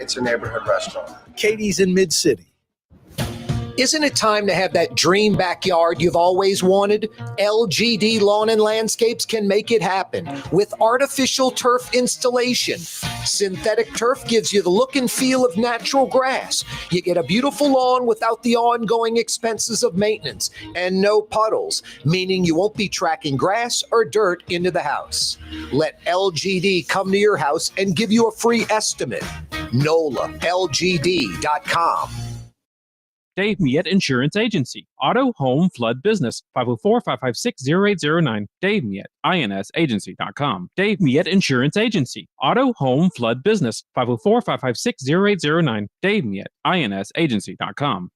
it's a neighborhood restaurant. Katie's in Mid-City. Isn't it time to have that dream backyard you've always wanted? LGD Lawn and Landscapes can make it happen with artificial turf installation. Synthetic turf gives you the look and feel of natural grass. You get a beautiful lawn without the ongoing expenses of maintenance and no puddles, meaning you won't be tracking grass or dirt into the house. Let LGD come to your house and give you a free estimate. NOLALGD.com. Dave Miette Insurance Agency. Auto, home, flood, business. 504-556-0809. Dave Miette, INSagency.com. Dave Miette Insurance Agency. Auto, home, flood, business. 504-556-0809. Dave Miette, INSagency.com.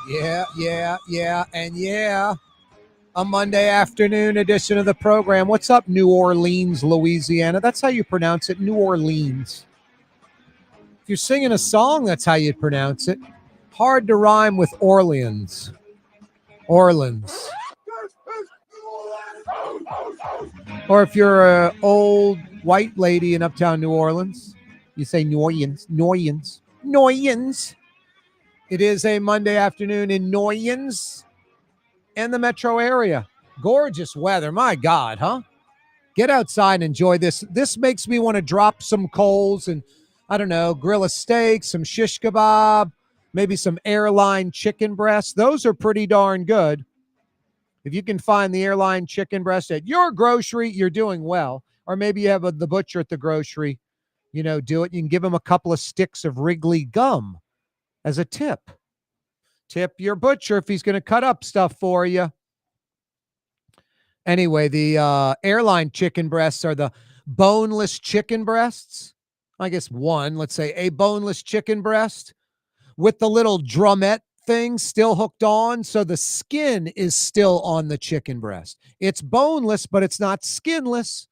Yeah. A Monday afternoon edition of the program. What's up, New Orleans, Louisiana? That's how you pronounce it, New Orleans. If you're singing a song, that's how you pronounce it. Hard to rhyme with Orleans. Orleans. Or if you're an old white lady in uptown New Orleans, you say Noyens. It is a Monday afternoon in Noyens and the metro area. Gorgeous weather. My God, huh? Get outside and enjoy this. This makes me want to drop some coals and, I don't know, grill a steak, some shish kebab, maybe some airline chicken breasts. Those are pretty darn good. If you can find the airline chicken breast at your grocery, you're doing well. Or maybe you have the butcher at the grocery, do it. You can give him a couple of sticks of Wrigley gum as a tip. Tip your butcher if he's going to cut up stuff for you. Anyway, the airline chicken breasts are the boneless chicken breasts. I guess let's say a boneless chicken breast with the little drumette thing still hooked on. So the skin is still on the chicken breast. It's boneless, but it's not skinless.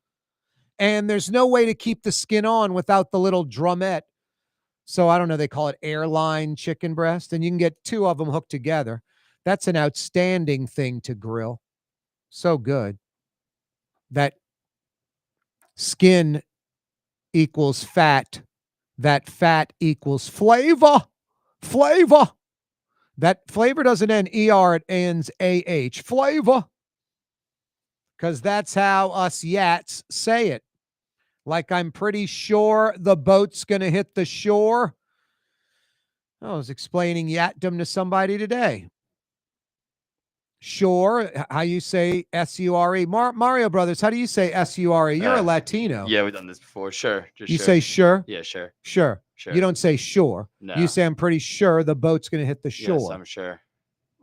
And there's no way to keep the skin on without the little drumette. So I don't know, they call it airline chicken breast, and you can get two of them hooked together. That's an outstanding thing to grill. So good. That skin equals fat. That fat equals flavor. Flavor. That flavor doesn't end ER, it ends AH. Flavor. Because that's how us Yats say it. Like, I'm pretty sure the boat's going to hit the shore. I was explaining Yatdom to somebody today. Shore, how you say S-U-R-E. Mario Brothers, how do you say S-U-R-E? You're a Latino. Yeah, we've done this before. Sure. You say sure? Yeah, sure. Sure. You don't say sure. No. You say, I'm pretty sure the boat's going to hit the shore. Yes, I'm sure.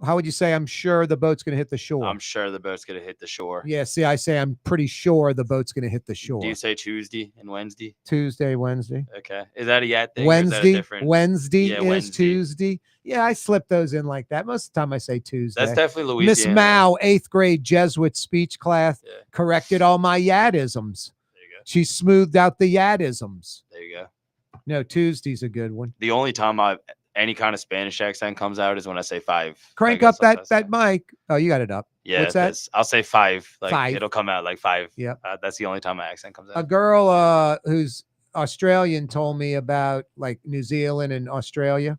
How would you say, I'm sure the boat's going to hit the shore? I'm sure the boat's going to hit the shore. Yeah, see, I say, I'm pretty sure the boat's going to hit the shore. Do you say Tuesday and Wednesday? Tuesday, Wednesday. Okay. Is that a Yat thing? Wednesday Wednesday is Tuesday. Yeah, I slip those in like that. Most of the time I say Tuesday. That's definitely Louisiana. Miss Mao, 8th grade Jesuit speech class, corrected all my Yadisms. There you go. She smoothed out the Yadisms. There you go. No, Tuesday's a good one. The only time any kind of Spanish accent comes out is when I say five. Crank up that mic. Oh, you got it up. Yeah, what's that? I'll say five. Like five. It'll come out like five. Yeah. That's the only time my accent comes out. A girl who's Australian told me about like New Zealand and Australia.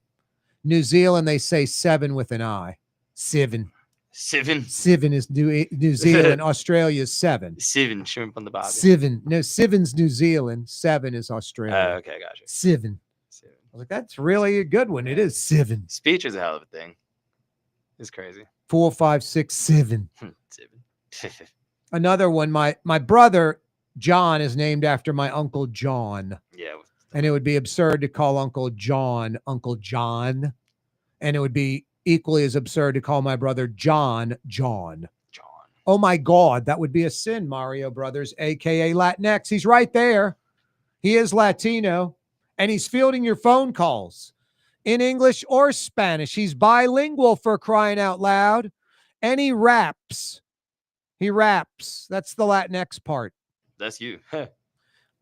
New Zealand, they say 7 with an I. Seven. Seven is New Zealand. Australia is 7. Seven, shrimp on the barbie. 7. No, 7's New Zealand. 7 is Australia. Okay, gotcha. 7. I was like, that's really a good one. It is 7. Speech is a hell of a thing. It's crazy. 4, 5, 6, 7. 7. Another one. My brother John is named after my Uncle John. Yeah. And it would be absurd to call Uncle John Uncle John. And it would be equally as absurd to call my brother John. Oh my God, that would be a sin, Mario Brothers, aka Latinx. He's right there. He is Latino. And he's fielding your phone calls in English or Spanish. He's bilingual, for crying out loud. And he raps. That's the Latinx part. That's you.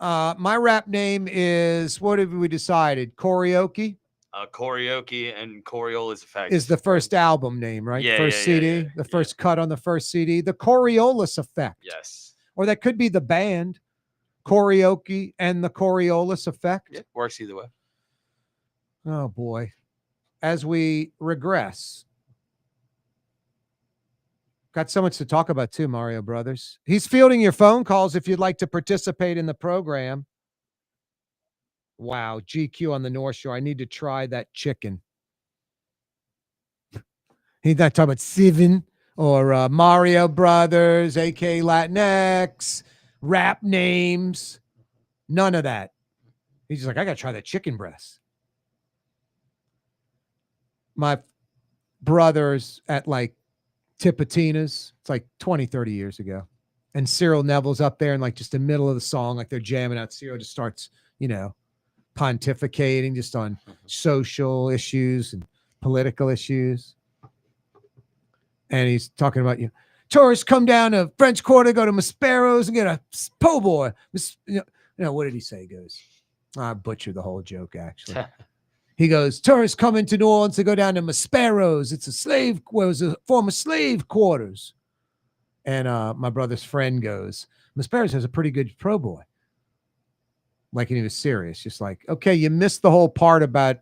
My rap name is, what have we decided? Karaoke? Karaoke and Coriolis Effect is the first album name, right? Yeah, First yeah, CD, the first cut on the first CD. The Coriolis Effect. Yes. Or that could be the band, Karaoke and the Coriolis Effect. Yeah, works either way. Oh, boy. As we regress, got so much to talk about too, Mario Brothers. He's fielding your phone calls if you'd like to participate in the program. Wow, GQ on the North Shore. I need to try that chicken. He's not talking about Seven or Mario Brothers, AK Latinx, rap names. None of that. He's just like, I got to try that chicken breast. My brothers at like Tipitina's, it's like 20, 30 years ago. And Cyril Neville's up there in like just the middle of the song, like they're jamming out. Cyril just starts, pontificating just on social issues and political issues. And he's talking about, tourists come down to French Quarter, go to Maspero's and get a po' boy. What did he say? He goes, I butchered the whole joke, actually. He goes, tourists come into New Orleans to go down to Maspero's. It's it was a former slave quarters. And my brother's friend goes, Maspero's has a pretty good po' boy. Like, and he was serious. Just like, okay, you missed the whole part about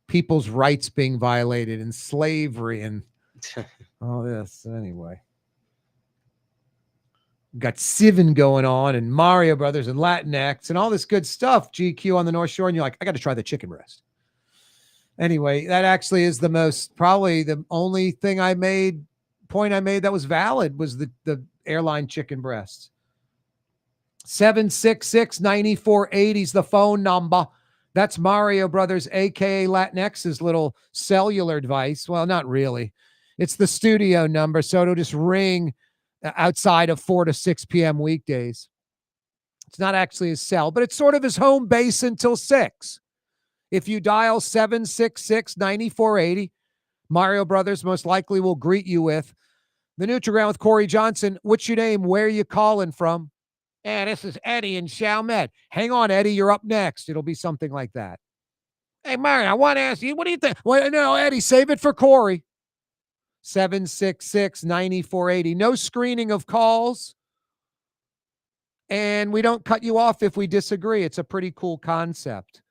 people's rights being violated and slavery and all this. Anyway. Got Seven going on and Mario Brothers and Latinx and all this good stuff. GQ on the North Shore. And you're like, I got to try the chicken breast. Anyway, that actually is probably the only point I made that was valid was the airline chicken breast. 766-9480 is the phone number. That's Mario Brothers, aka Latinx's little cellular device. Well, not really. It's the studio number, so it'll just ring outside of 4 to 6 p.m. weekdays. It's not actually his cell, but it's sort of his home base until 6. If you dial 766-9480, Mario Brothers most likely will greet you with the Nutriground with Corey Johnson. What's your name? Where are you calling from? And this is Eddie in Chalmette. Hang on, Eddie. You're up next. It'll be something like that. Hey, Mario, I want to ask you, what do you think? Well, no, Eddie, save it for Corey. 766-9480. No screening of calls. And we don't cut you off if we disagree. It's a pretty cool concept.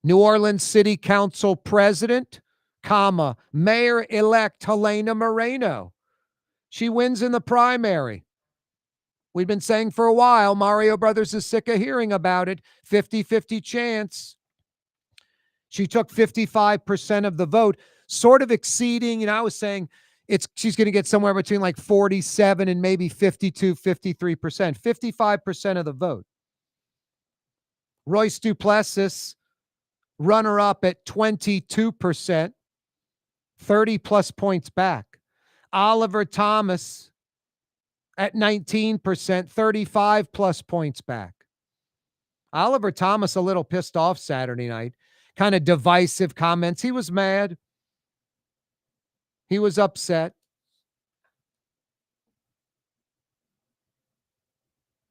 New Orleans City Council President, Mayor-elect Helena Moreno. She wins in the primary. We've been saying for a while, Mario Brothers is sick of hearing about it. 50-50 chance. She took 55% of the vote, sort of exceeding, I was saying she's going to get somewhere between like 47 and maybe 52, 53%. 55% of the vote. Royce Duplessis, runner-up at 22%, 30 plus points back. Oliver Thomas at 19%, 35 plus points back. Oliver Thomas a little pissed off Saturday night. Kind of divisive comments. He was mad. He was upset.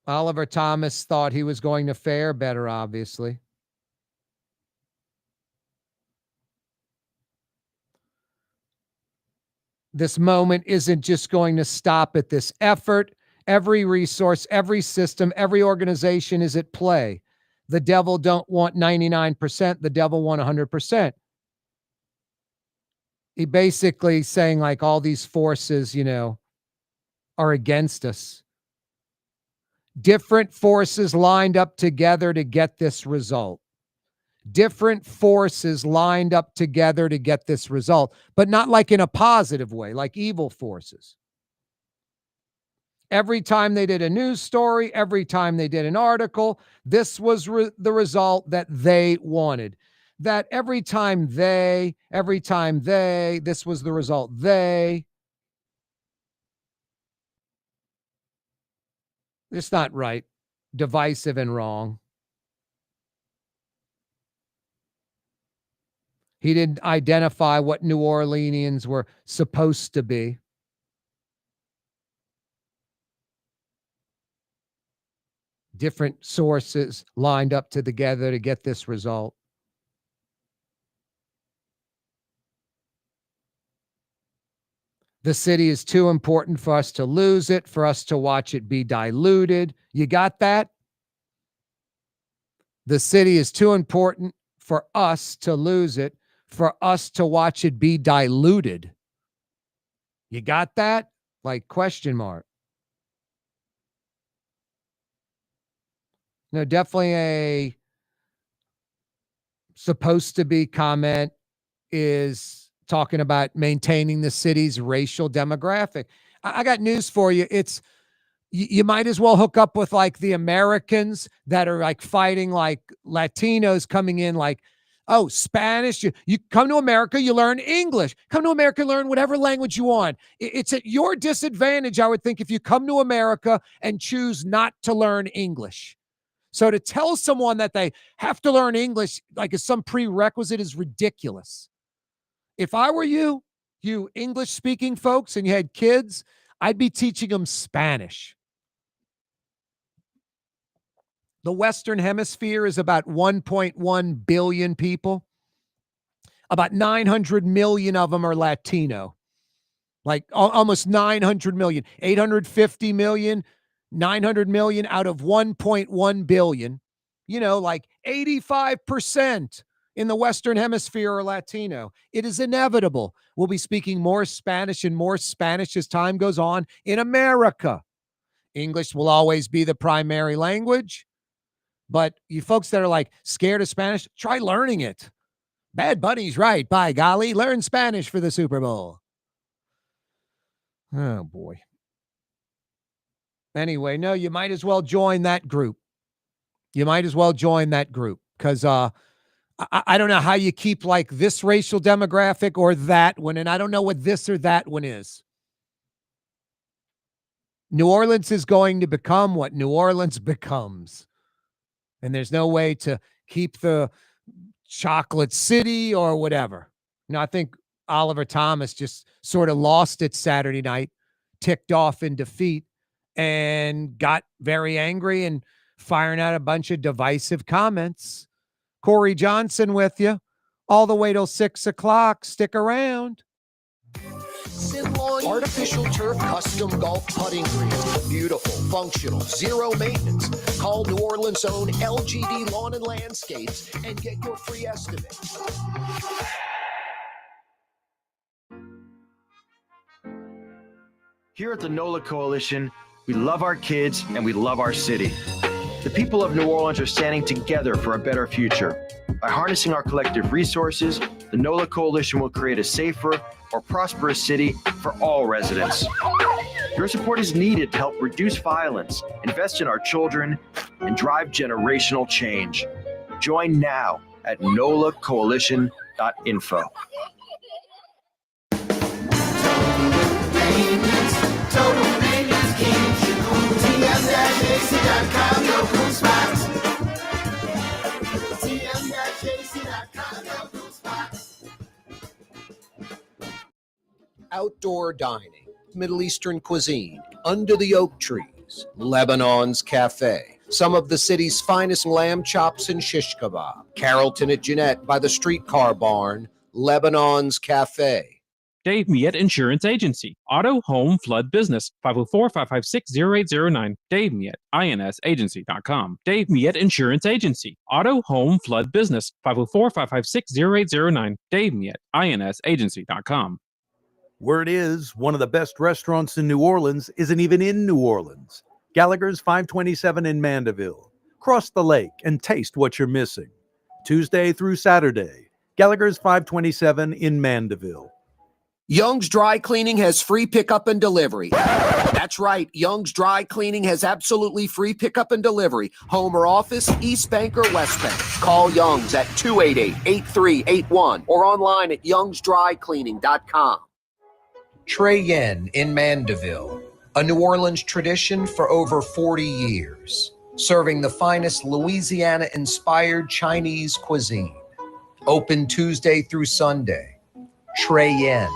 Oliver Thomas thought he was going to fare better, obviously. This moment isn't just going to stop at this effort. Every resource, every system, every organization is at play. The devil don't want 99%. The devil want 100%. He basically saying like all these forces, are against us. Different forces lined up together to get this result. Different forces lined up together to get this result, but not like in a positive way, like evil forces. Every time they did a news story, every time they did an article, this was the result that they wanted. That every time this was the result It's not right. Divisive and wrong. He didn't identify what New Orleanians were supposed to be. different sources lined up together to get this result. The city is too important for us to lose it, for us to watch it be diluted. You got that? The city is too important for us to lose it, for us to watch it be diluted. You got that? Like, question mark. No, definitely a supposed to be comment is talking about maintaining the city's racial demographic. I got news for you. It's you might as well hook up with like the Americans that are like fighting like Latinos coming in like, oh, Spanish. You come to America, you learn English. Come to America, learn whatever language you want. It's at your disadvantage, I would think, if you come to America and choose not to learn English. So to tell someone that they have to learn English like as some prerequisite is ridiculous. If I were you English-speaking folks, and you had kids, I'd be teaching them Spanish. The Western Hemisphere is about 1.1 billion people. About 900 million of them are Latino. Like almost 900 million. 850 million, 900 million out of 1.1 billion. You know, like 85% in the Western Hemisphere are Latino. It is inevitable. We'll be speaking more Spanish and more Spanish as time goes on in America. English will always be the primary language. But you folks that are like scared of Spanish, try learning it. Bad Bunny's right. By golly, learn Spanish for the Super Bowl. Oh, boy. Anyway, no, you might as well join that group. You might as well join that group because I don't know how you keep like this racial demographic or that one, and I don't know what this or that one is. New Orleans is going to become what New Orleans becomes. And there's no way to keep the chocolate city or whatever. I think Oliver Thomas just sort of lost it Saturday night, ticked off in defeat, and got very angry and firing out a bunch of divisive comments. Corey Johnson with you all the way till 6 o'clock. Stick around. Sinlawn Artificial Turf Custom Golf Putting Greens. Beautiful, functional, zero maintenance. Call New Orleans' own LGD Lawn and Landscapes and get your free estimate. Here at the NOLA Coalition, we love our kids and we love our city. The people of New Orleans are standing together for a better future. By harnessing our collective resources, the NOLA Coalition will create a safer, more prosperous city for all residents. Your support is needed to help reduce violence, invest in our children, and drive generational change. Join now at nolacoalition.info. Outdoor dining, Middle Eastern cuisine, under the oak trees, Lebanon's Cafe, some of the city's finest lamb chops and shish kebab, Carrollton at Jeanette by the streetcar barn, Lebanon's Cafe. Dave Miette Insurance Agency. Auto, home, flood, business. 504-556-0809. Dave Miette, INSagency.com. Dave Miette Insurance Agency. Auto, home, flood, business. 504-556-0809. Dave Miette, INSagency.com. Word is, one of the best restaurants in New Orleans isn't even in New Orleans. Gallagher's 527 in Mandeville. Cross the lake and taste what you're missing. Tuesday through Saturday, Gallagher's 527 in Mandeville. Young's Dry Cleaning has free pickup and delivery. That's right. Young's Dry Cleaning has absolutely free pickup and delivery. Home or office, East Bank or West Bank. Call Young's at 288-8381 or online at youngsdrycleaning.com. Trey Yen in Mandeville, a New Orleans tradition for over 40 years, serving the finest Louisiana-inspired Chinese cuisine. Open Tuesday through Sunday. Trey Yen.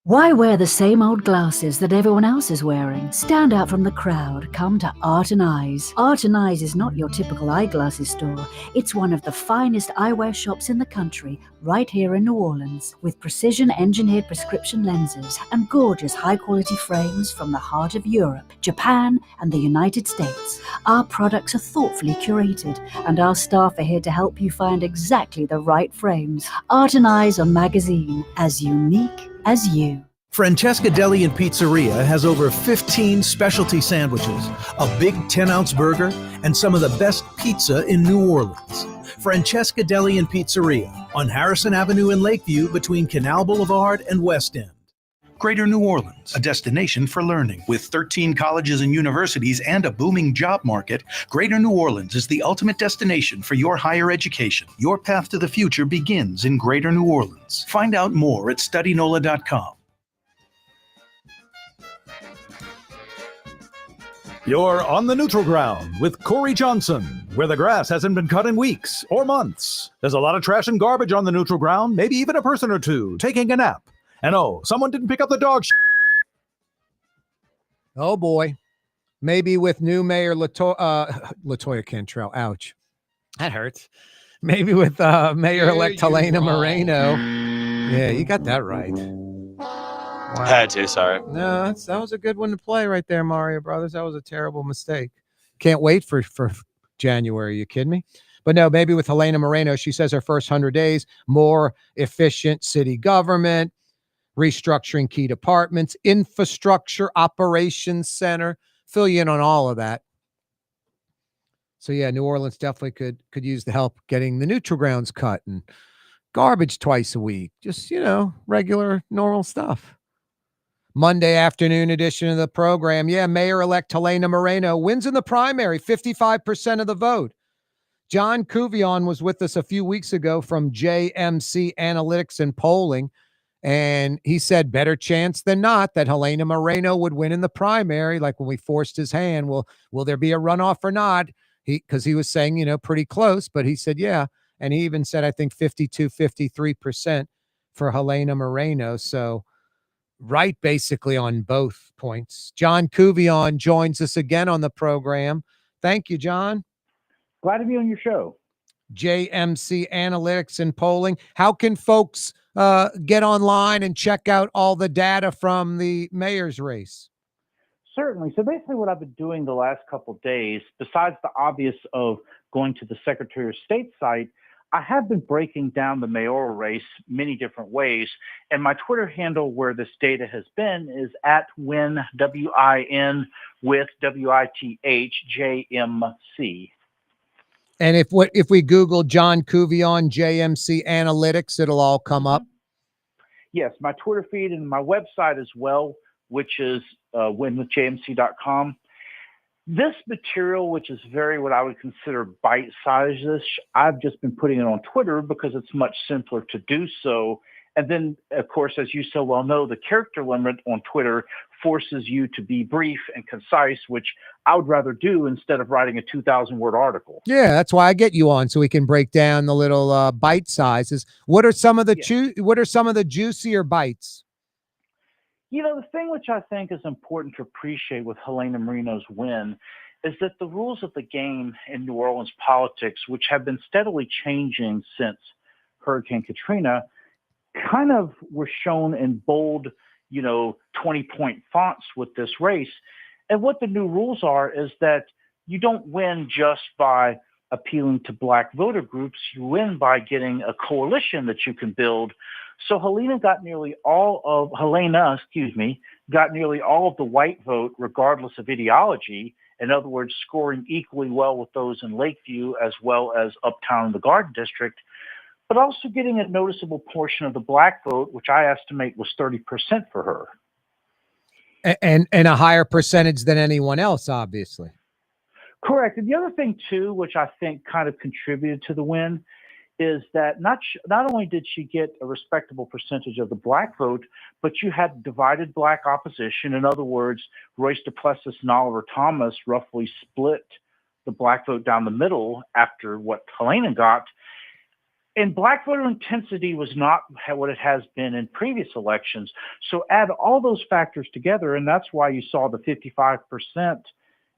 Why wear the same old glasses that everyone else is wearing? Stand out from the crowd. Come to Art and Eyes. Art and Eyes is not your typical eyeglasses store. It's one of the finest eyewear shops in the country, right here in New Orleans, with precision-engineered prescription lenses and gorgeous high-quality frames from the heart of Europe, Japan, and the United States. Our products are thoughtfully curated, and our staff are here to help you find exactly the right frames. Art and Eyes on Magazine, as unique as you. Francesca Deli and Pizzeria has over 15 specialty sandwiches, a big 10-ounce burger, and some of the best pizza in New Orleans. Francesca Deli and Pizzeria on Harrison Avenue in Lakeview between Canal Boulevard and West End. Greater New Orleans, a destination for learning. With 13 colleges and universities and a booming job market, Greater New Orleans is the ultimate destination for your higher education. Your path to the future begins in Greater New Orleans. Find out more at studynola.com. You're on the neutral ground with Corey Johnson, where the grass hasn't been cut in weeks or months. There's a lot of trash and garbage on the neutral ground, maybe even a person or two taking a nap. And oh, someone didn't pick up the dog shit. Oh boy. Maybe with new Mayor Latoya Cantrell. Ouch. That hurts. Maybe with Mayor-elect Helena Moreno. Yeah, you got that right. Wow. Had to, sorry. No, that was a good one to play right there, Mario Brothers. That was a terrible mistake. Can't wait for January. You kidding me? But no, maybe with Helena Moreno, she says her first 100 days, more efficient city government, restructuring key departments, infrastructure, operations center, fill you in on all of that. So yeah, New Orleans definitely could use the help getting the neutral grounds cut and garbage twice a week. Just, regular, normal stuff. Monday afternoon edition of the program. Yeah, Mayor-elect Helena Moreno wins in the primary, 55% of the vote. John Couvillion was with us a few weeks ago from JMC Analytics and Polling, and he said better chance than not that Helena Moreno would win in the primary, like when we forced his hand. Will there be a runoff or not? Because he was saying, pretty close, but he said, yeah. And he even said, I think 53% for Helena Moreno. So right basically on both points. John Couvillion joins us again on the program. Thank you, John. Glad to be on your show. JMC Analytics and Polling. How can folks get online and check out all the data from the mayor's race? Certainly. So basically what I've been doing the last couple of days, besides the obvious of going to the Secretary of State site, I have been breaking down the mayoral race many different ways. And my Twitter handle where this data has been is at win, W-I-N, with W-I-T-H-J-M-C. And if we Google John Couvillion, JMC Analytics, it'll all come up? Yes, my Twitter feed and my website as well, which is winwithjmc.com. This material, which is very what I would consider bite-sized, I've just been putting it on Twitter because it's much simpler to do so. And then, of course, as you so well know, the character limit on Twitter forces you to be brief and concise, which I would rather do instead of writing a 2,000-word article. Yeah, that's why I get you on, so we can break down the little bite sizes. What are some of the juicier bites? The thing which I think is important to appreciate with Helena Moreno's win is that the rules of the game in New Orleans politics, which have been steadily changing since Hurricane Katrina, kind of were shown in bold, 20-point fonts with this race. And what the new rules are is that you don't win just by appealing to black voter groups. You win by getting a coalition that you can build. So Helena got nearly all of the white vote, regardless of ideology. In other words, scoring equally well with those in Lakeview as well as uptown in the Garden District, but also getting a noticeable portion of the black vote, which I estimate was 30% for her. And a higher percentage than anyone else, obviously. Correct. And the other thing, too, which I think kind of contributed to the win, is that not only did she get a respectable percentage of the black vote, but you had divided black opposition. In other words, Royce Duplessis and Oliver Thomas roughly split the black vote down the middle after what Helena got. And black voter intensity was not what it has been in previous elections. So add all those factors together, and that's why you saw the 55%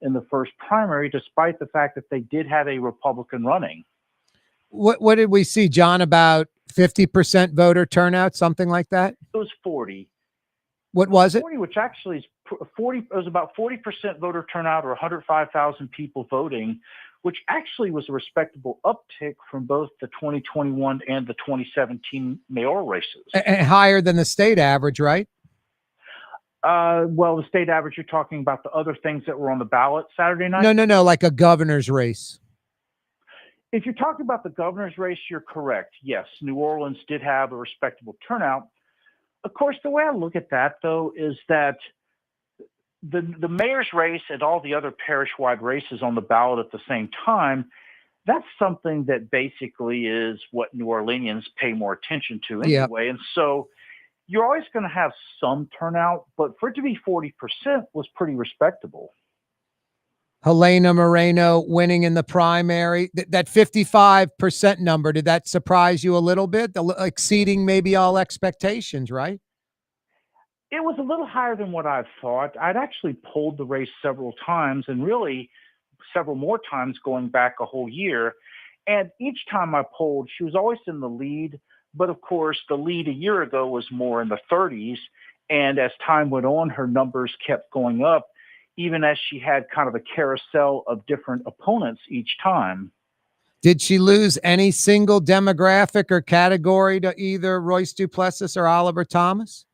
in the first primary, despite the fact that they did have a Republican running. What did we see, John? About 50% voter turnout, something like that? It was 40. What was it? 40, which actually is 40. It was about 40% voter turnout, or 105,000 people voting, which actually was a respectable uptick from both the 2021 and the 2017 mayoral races. And higher than the state average, right? Well, the state average, you're talking about the other things that were on the ballot Saturday night? No, like a governor's race. If you're talking about the governor's race, you're correct. Yes, New Orleans did have a respectable turnout. Of course, the way I look at that, though, is that the mayor's race and all the other parish-wide races on the ballot at the same time, that's something that basically is what New Orleanians pay more attention to anyway. And so you're always going to have some turnout, but for it to be 40% was pretty respectable. Helena Moreno winning in the primary. That 55% number, did that surprise you a little bit? Exceeding maybe all expectations, right? It was a little higher than what I thought. I'd actually polled the race several times, and really several more times going back a whole year. And each time I polled, she was always in the lead. But of course, the lead a year ago was more in the 30s. And as time went on, her numbers kept going up, even as she had kind of a carousel of different opponents each time. Did she lose any single demographic or category to either Royce Duplessis or Oliver Thomas?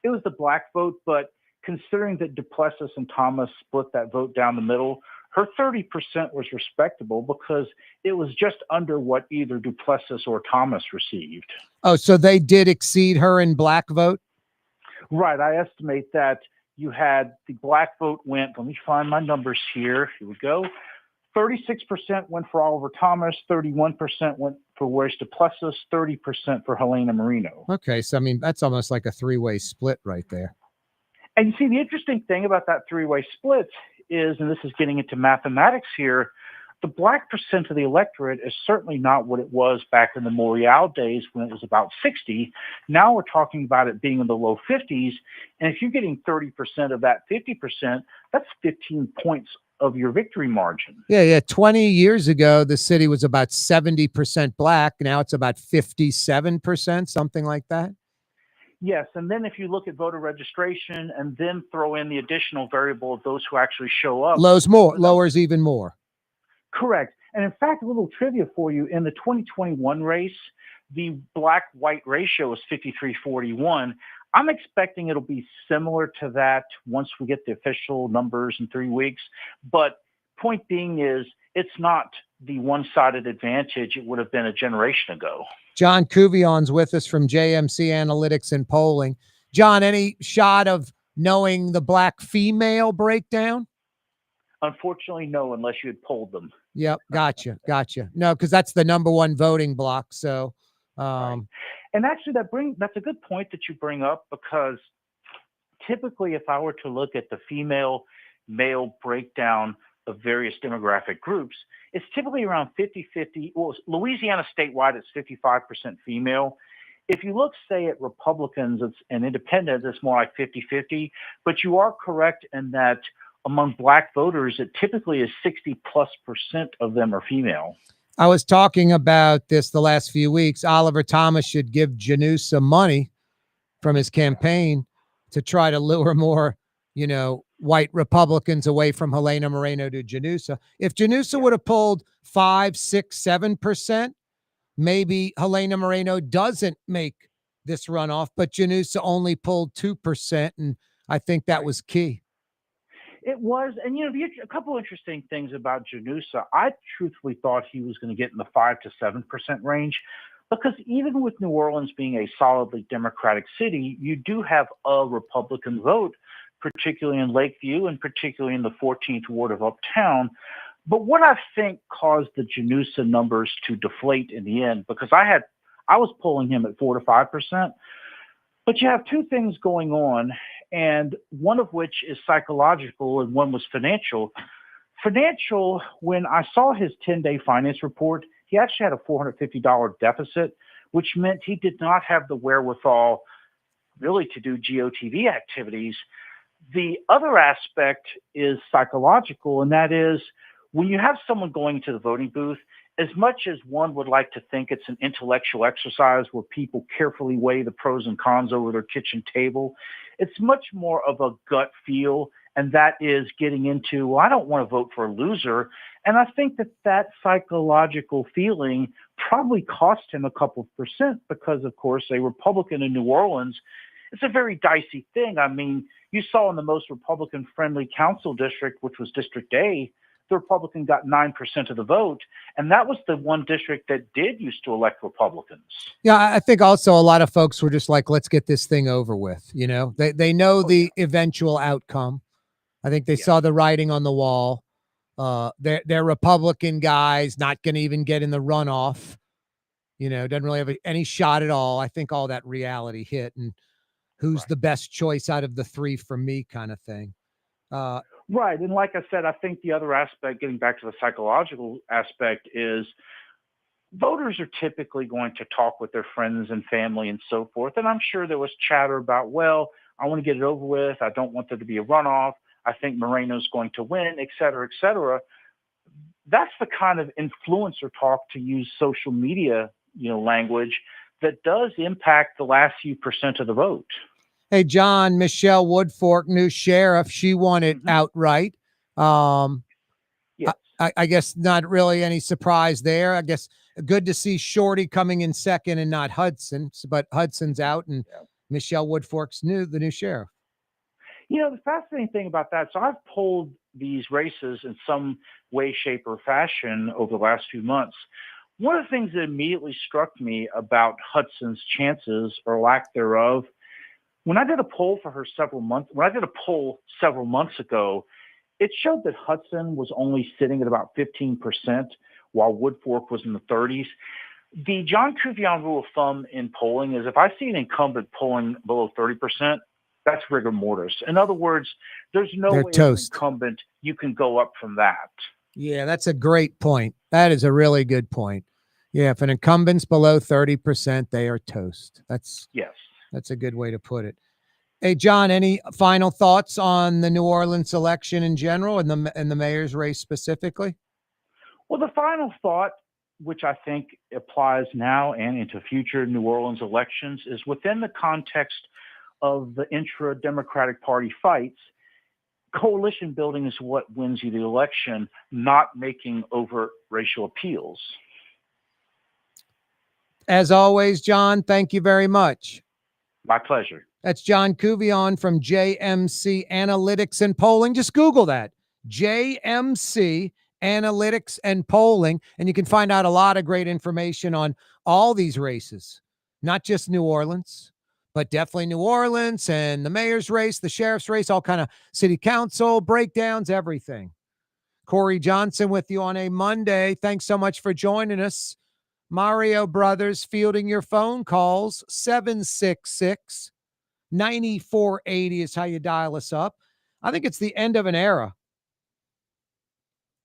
It was the black vote, but considering that Duplessis and Thomas split that vote down the middle, her 30% was respectable because it was just under what either Duplessis or Thomas received. Oh, so they did exceed her in black vote? Right. I estimate that you had the black vote went, let me find my numbers here. Here we go. 36% went for Oliver Thomas, 31% went for Royce Duplessis, 30% for Helena Moreno. Okay, so I mean, that's almost like a three-way split right there. And you see, the interesting thing about that three-way split is, and this is getting into mathematics here, the black percent of the electorate is certainly not what it was back in the Morial days when it was about 60. Now we're talking about it being in the low 50s. And if you're getting 30% of that 50%, that's 15 points of your victory margin. Yeah. 20 years ago, the city was about 70% black. Now it's about 57%, something like that. Yes, and then if you look at voter registration and then throw in the additional variable of those who actually show up. Lowers even more. Correct. And in fact, a little trivia for you, in the 2021 race, the black-white ratio is 53-41. I'm expecting it'll be similar to that once we get the official numbers in 3 weeks. But point being is, it's not the one-sided advantage it would have been a generation ago. John Couvillion's with us from JMC Analytics and Polling. John, any shot of knowing the black female breakdown? Unfortunately, no, unless you had polled them. Yep, gotcha. No, because that's the number one voting block. So, right. And actually, that's a good point that you bring up, because typically, if I were to look at the female-male breakdown of various demographic groups, it's typically around 50-50. Well, Louisiana statewide, it's 55% female. If you look, say, at Republicans and independents, it's more like 50-50. But you are correct in that among black voters, it typically is 60+% of them are female. I was talking about this the last few weeks. Oliver Thomas should give Janusa money from his campaign to try to lure more, white Republicans away from Helena Moreno to Janusa. If Janusa would have pulled 5, 6, 7%, maybe Helena Moreno doesn't make this runoff, but Janusa only pulled 2%, and I think that was key. It was, and a couple interesting things about Janusa. I truthfully thought he was going to get in the 5 to 7% range, because even with New Orleans being a solidly Democratic city, you do have a Republican vote, particularly in Lakeview and particularly in the 14th Ward of Uptown. But what I think caused the Janusa numbers to deflate in the end, because I was polling him at 4 to 5%, but you have two things going on, and one of which is psychological and one was financial. Financial, when I saw his 10-day finance report, he actually had a $450 deficit, which meant he did not have the wherewithal really to do GOTV activities. The other aspect is psychological, and that is when you have someone going to the voting booth, as much as one would like to think it's an intellectual exercise where people carefully weigh the pros and cons over their kitchen table, it's much more of a gut feel, and that is getting into, well, I don't want to vote for a loser. And I think that psychological feeling probably cost him a couple of percent because, of course, a Republican in New Orleans, it's a very dicey thing. I mean, you saw in the most Republican-friendly council district, which was District A, the Republican got 9% of the vote, and that was the one district that did used to elect Republicans. Yeah, I think also a lot of folks were just like, let's get this thing over with. You know, they know the eventual outcome. I think they saw the writing on the wall. They're Republican guys, not going to even get in the runoff. You know, doesn't really have any shot at all. I think all that reality hit, and who's the best choice out of the three for me kind of thing. Right. And like I said, I think the other aspect, getting back to the psychological aspect, is voters are typically going to talk with their friends and family and so forth. And I'm sure there was chatter about, well, I want to get it over with. I don't want there to be a runoff. I think Moreno's going to win, et cetera, et cetera. That's the kind of influencer talk, to use social media, language, that does impact the last few percent of the vote. Hey, John, Michelle Woodfork, new sheriff, she won it outright. Yes. I guess not really any surprise there. I guess good to see Shorty coming in second and not Hudson, but Hudson's out and Michelle Woodfork's the new sheriff. The fascinating thing about that, so I've polled these races in some way, shape, or fashion over the last few months. One of the things that immediately struck me about Hudson's chances, or lack thereof, when I did a poll for her several months ago, it showed that Hudson was only sitting at about 15%, while Woodfork was in the 30s. The John Couvillion rule of thumb in polling is if I see an incumbent polling below 30%, that's rigor mortis. In other words, there's no way as an incumbent you can go up from that. Yeah, that's a great point. That is a really good point. Yeah, if an incumbent's below 30%, they are toast. That's a good way to put it. Hey, John, any final thoughts on the New Orleans election in general and the mayor's race specifically? Well, the final thought, which I think applies now and into future New Orleans elections, is within the context of the intra-Democratic Party fights, coalition building is what wins you the election, not making overt racial appeals. As always, John, thank you very much. My pleasure. That's John Couvillion from JMC Analytics and Polling. Just Google that, JMC Analytics and Polling, and you can find out a lot of great information on all these races, not just New Orleans, but definitely New Orleans and the mayor's race, the sheriff's race, all kind of city council breakdowns, everything. Corey Johnson with you on a Monday. Thanks so much for joining us. Mario Brothers fielding your phone calls. 766-9480 is how you dial us up. I think it's the end of an era.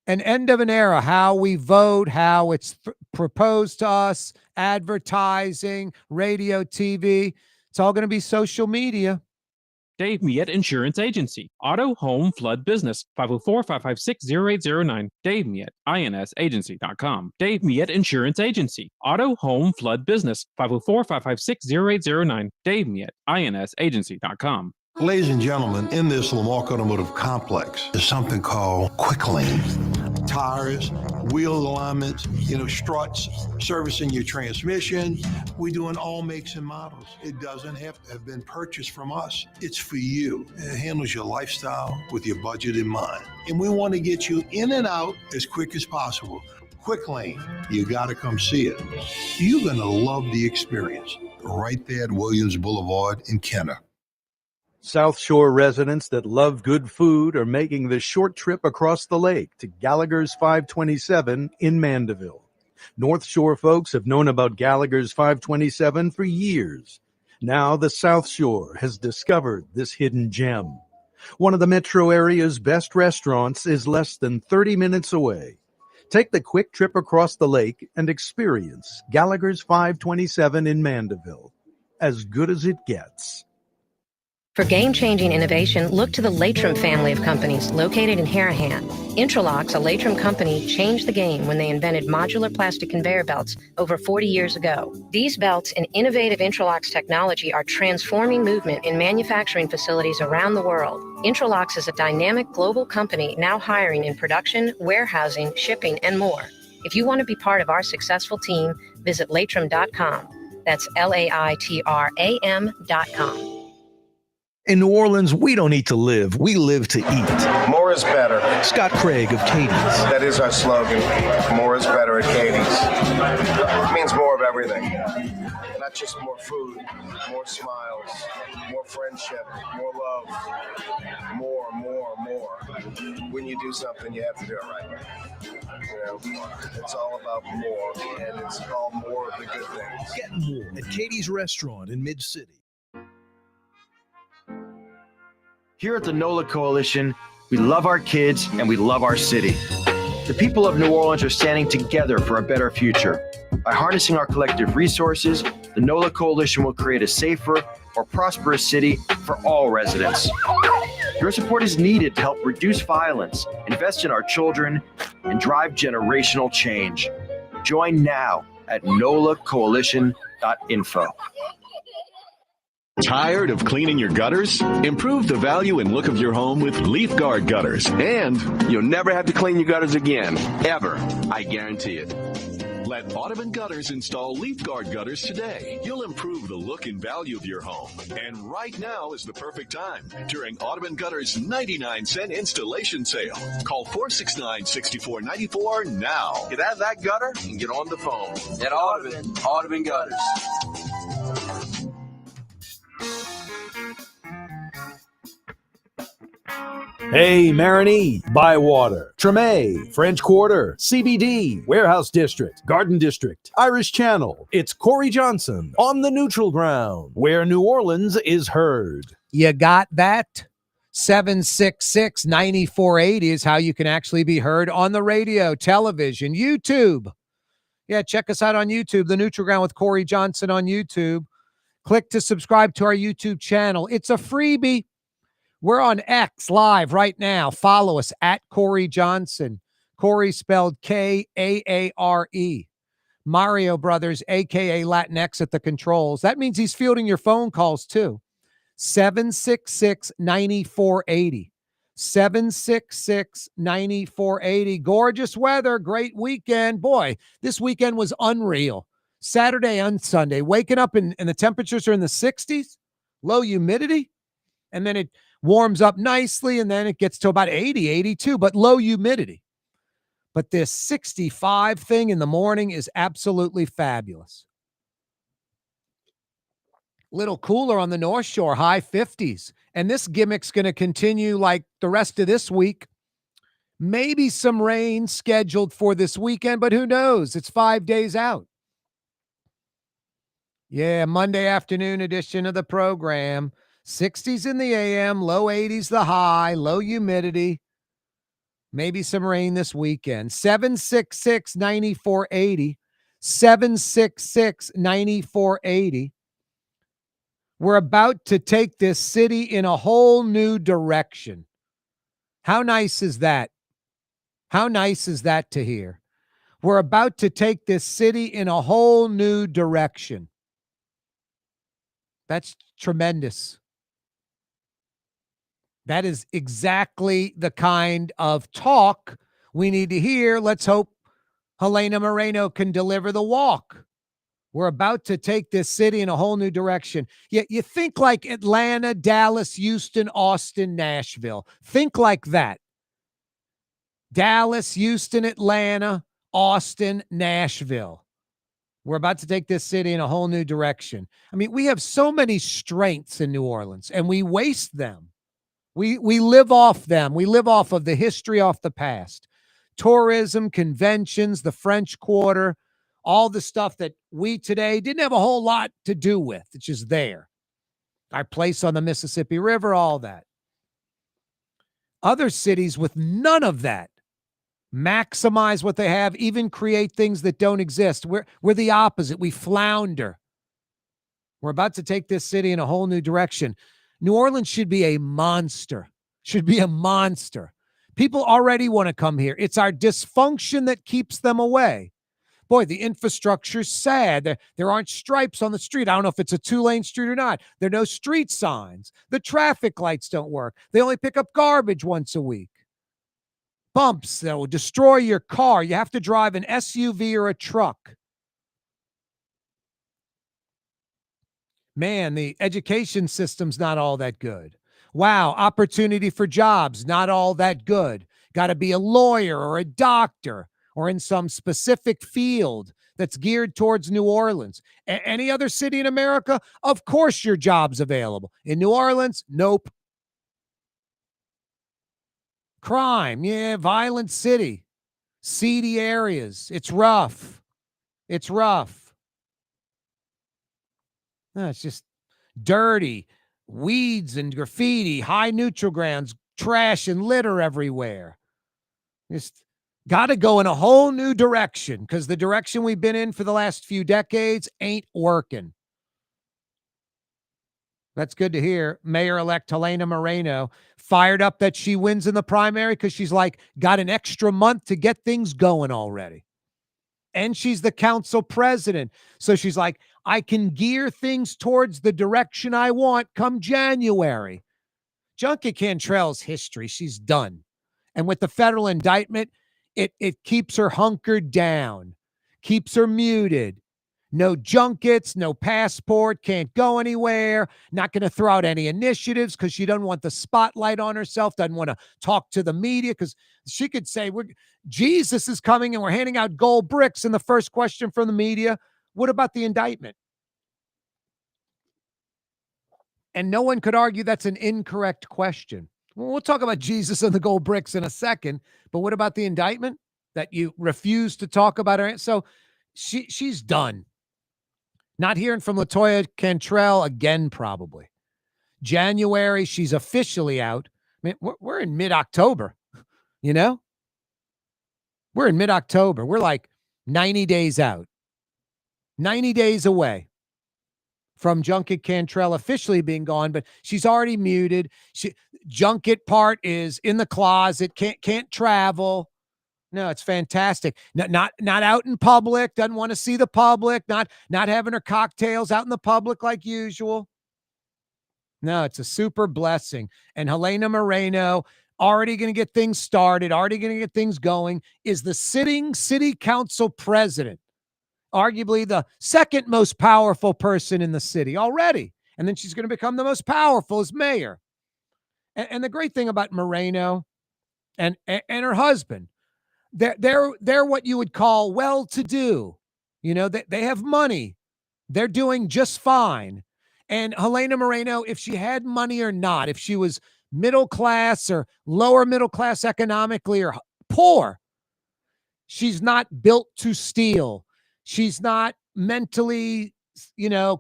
An end of an era, how we vote, how it's proposed to us, advertising, radio, TV. It's all going to be social media. Dave Miette Insurance Agency. Auto, home, flood, business. 504-556-0809. Dave Miette, INSagency.com. Dave Miette Insurance Agency. Auto, home, flood, business. 504-556-0809. Dave Miette, INSagency.com. Ladies and gentlemen, in this Lamarck Automotive Complex is something called Quick Lane. Tires, wheel alignments, struts, servicing your transmission. We're doing all makes and models. It doesn't have to have been purchased from us. It's for you. It handles your lifestyle with your budget in mind. And we want to get you in and out as quick as possible. Quick Lane, you got to come see it. You're going to love the experience. Right there at Williams Boulevard in Kenner. South Shore residents that love good food are making the short trip across the lake to Gallagher's 527 in Mandeville. North Shore folks have known about Gallagher's 527 for years. Now the South Shore has discovered this hidden gem. One of the metro area's best restaurants is less than 30 minutes away. Take the quick trip across the lake and experience Gallagher's 527 in Mandeville. As good as it gets. For game-changing innovation, look to the Latrim family of companies located in Harahan. Intralocks, a Latrim company, changed the game when they invented modular plastic conveyor belts over 40 years ago. These belts and innovative Intralocks technology are transforming movement in manufacturing facilities around the world. Intralocks is a dynamic global company now hiring in production, warehousing, shipping, and more. If you want to be part of our successful team, visit Latrim.com. That's LAITRAM.com. In New Orleans, we don't eat to live, we live to eat. More is better. Scott Craig of Katie's. That is our slogan. More is better at Katie's. It means more of everything. Not just more food, more smiles, more friendship, more love, more. When you do something, you have to do it right. You know, it's all about more, and it's all more of the good things. Get more at Katie's Restaurant in Mid-City. Here at the NOLA Coalition, we love our kids and we love our city. The people of New Orleans are standing together for a better future. By harnessing our collective resources, the NOLA Coalition will create a safer, more prosperous city for all residents. Your support is needed to help reduce violence, invest in our children, and drive generational change. Join now at nolacoalition.info. Tired of cleaning your gutters? Improve the value and look of your home with Leaf Guard gutters. And you'll never have to clean your gutters again, ever. I guarantee it. Let Audubon Gutters install Leaf Guard gutters today. You'll improve the look and value of your home. And right now is the perfect time during Audubon Gutters' 99-cent installation sale. Call 469-6494 now. Get out of that gutter and get on the phone. At Audubon Gutters. Hey, Marigny, Bywater, Tremé, French Quarter, CBD, Warehouse District, Garden District, Irish Channel. It's Corey Johnson on the neutral ground, where New Orleans is heard. You got that? 766-9480 is how you can actually be heard on the radio, television, YouTube. Yeah, check us out on YouTube, The Neutral Ground with Corey Johnson on YouTube. Click to subscribe to our YouTube channel. It's a freebie. We're on X live right now. Follow us at Corey Johnson. Corey spelled K-A-A-R-E. Mario Brothers, a.k.a. Latinx at the controls. That means he's fielding your phone calls too. 766-9480. 766-9480. Gorgeous weather. Great weekend. Boy, this weekend was unreal. Saturday and Sunday. Waking up and the temperatures are in the 60s. Low humidity. And then it warms up nicely, and then it gets to about 80, 82, but low humidity. But this 65 thing in the morning is absolutely fabulous. Little cooler on the North Shore, high 50s. And this gimmick's going to continue like the rest of this week. Maybe some rain scheduled for this weekend, but who knows? It's 5 days out. Yeah, Monday afternoon edition of the program. 60s in the AM, low 80s the high, low humidity. Maybe some rain this weekend. 766-9480. 766-9480. We're about to take this city in a whole new direction. How nice is that? How nice is that to hear? We're about to take this city in a whole new direction. That's tremendous. That is exactly the kind of talk we need to hear. Let's hope Helena Moreno can deliver the walk. We're about to take this city in a whole new direction. Yet you think like Atlanta, Dallas, Houston, Austin, Nashville. Think like that. Dallas, Houston, Atlanta, Austin, Nashville. We're about to take this city in a whole new direction. I mean, we have so many strengths in New Orleans, and we waste them. We live off them. We live off of the history, off the past. Tourism, conventions, the French Quarter, all the stuff that we today didn't have a whole lot to do with. It's just there. Our place on the Mississippi River, all that. Other cities with none of that. maximize what they have, even create things that don't exist. We're the opposite. We flounder. We're about to take this city in a whole new direction. New Orleans should be a monster. Should be a monster. People already want to come here. It's our dysfunction that keeps them away. Boy, the infrastructure's sad. There aren't stripes on the street. I don't know if it's a 2-lane street or not. There are no street signs. The traffic lights don't work. They only pick up garbage once a week. Bumps that will destroy your car. You have to drive an SUV or a truck. Man, the education system's not all that good. Wow, opportunity for jobs, not all that good. Got to be a lawyer or a doctor or in some specific field that's geared towards New Orleans. Any other city in America, of course your job's available. In New Orleans, nope. Crime, yeah, violent city. Seedy areas. It's rough. It's rough. No, it's just dirty. Weeds and graffiti, high neutral grounds, trash and litter everywhere. Just got to go in a whole new direction because the direction we've been in for the last few decades ain't working. That's good to hear. Mayor-elect Helena Moreno fired up that she wins in the primary because she's like, got an extra month to get things going already. And she's the council president. So she's like, I can gear things towards the direction I want come January. Junkie Cantrell's history, she's done. And with the federal indictment, it keeps her hunkered down, keeps her muted. No junkets, no passport, can't go anywhere, not going to throw out any initiatives because she doesn't want the spotlight on herself, doesn't want to talk to the media because she could say, Jesus is coming and we're handing out gold bricks. And the first question from the media, what about the indictment? And no one could argue that's an incorrect question. Well, we'll talk about Jesus and the gold bricks in a second, but what about the indictment that you refuse to talk about her? So she's done. Not hearing from LaToya Cantrell again, probably. January, she's officially out. I mean, we're in mid-October, you know? We're in mid-October. We're like 90 days out. 90 days away from Junket Cantrell officially being gone, but she's already muted. Junket part is in the closet, can't travel. No, it's fantastic. Not out in public, doesn't want to see the public, not having her cocktails out in the public like usual. No, it's a super blessing. And Helena Moreno, already going to get things started, already going to get things going, is the sitting city council president, arguably the second most powerful person in the city already. And then she's going to become the most powerful as mayor. And the great thing about Moreno and her husband, they're what you would call well-to-do. You know, they have money. They're doing just fine. And Helena Moreno, if she had money or not, if she was middle class or lower middle class economically or poor, she's not built to steal. She's not mentally,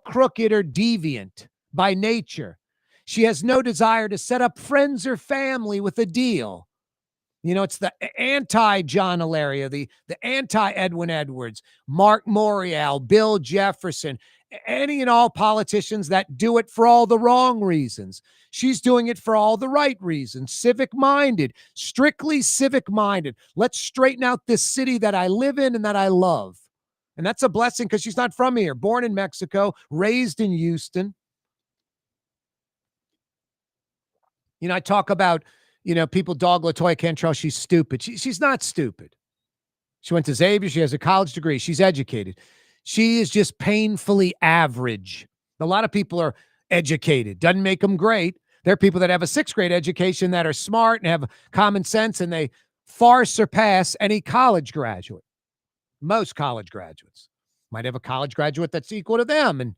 crooked or deviant by nature. She has no desire to set up friends or family with a deal. It's the anti-John Hilaria, the anti-Edwin Edwards, Mark Morial, Bill Jefferson, any and all politicians that do it for all the wrong reasons. She's doing it for all the right reasons, civic-minded, strictly civic-minded. Let's straighten out this city that I live in and that I love. And that's a blessing because she's not from here, born in Mexico, raised in Houston. I talk about, people dog LaToya Cantrell. She's stupid. She's not stupid. She went to Xavier. She has a college degree. She's educated. She is just painfully average. A lot of people are educated. Doesn't make them great. There are people that have a 6th grade education that are smart and have common sense, and they far surpass any college graduate. Most college graduates might have a college graduate that's equal to them. And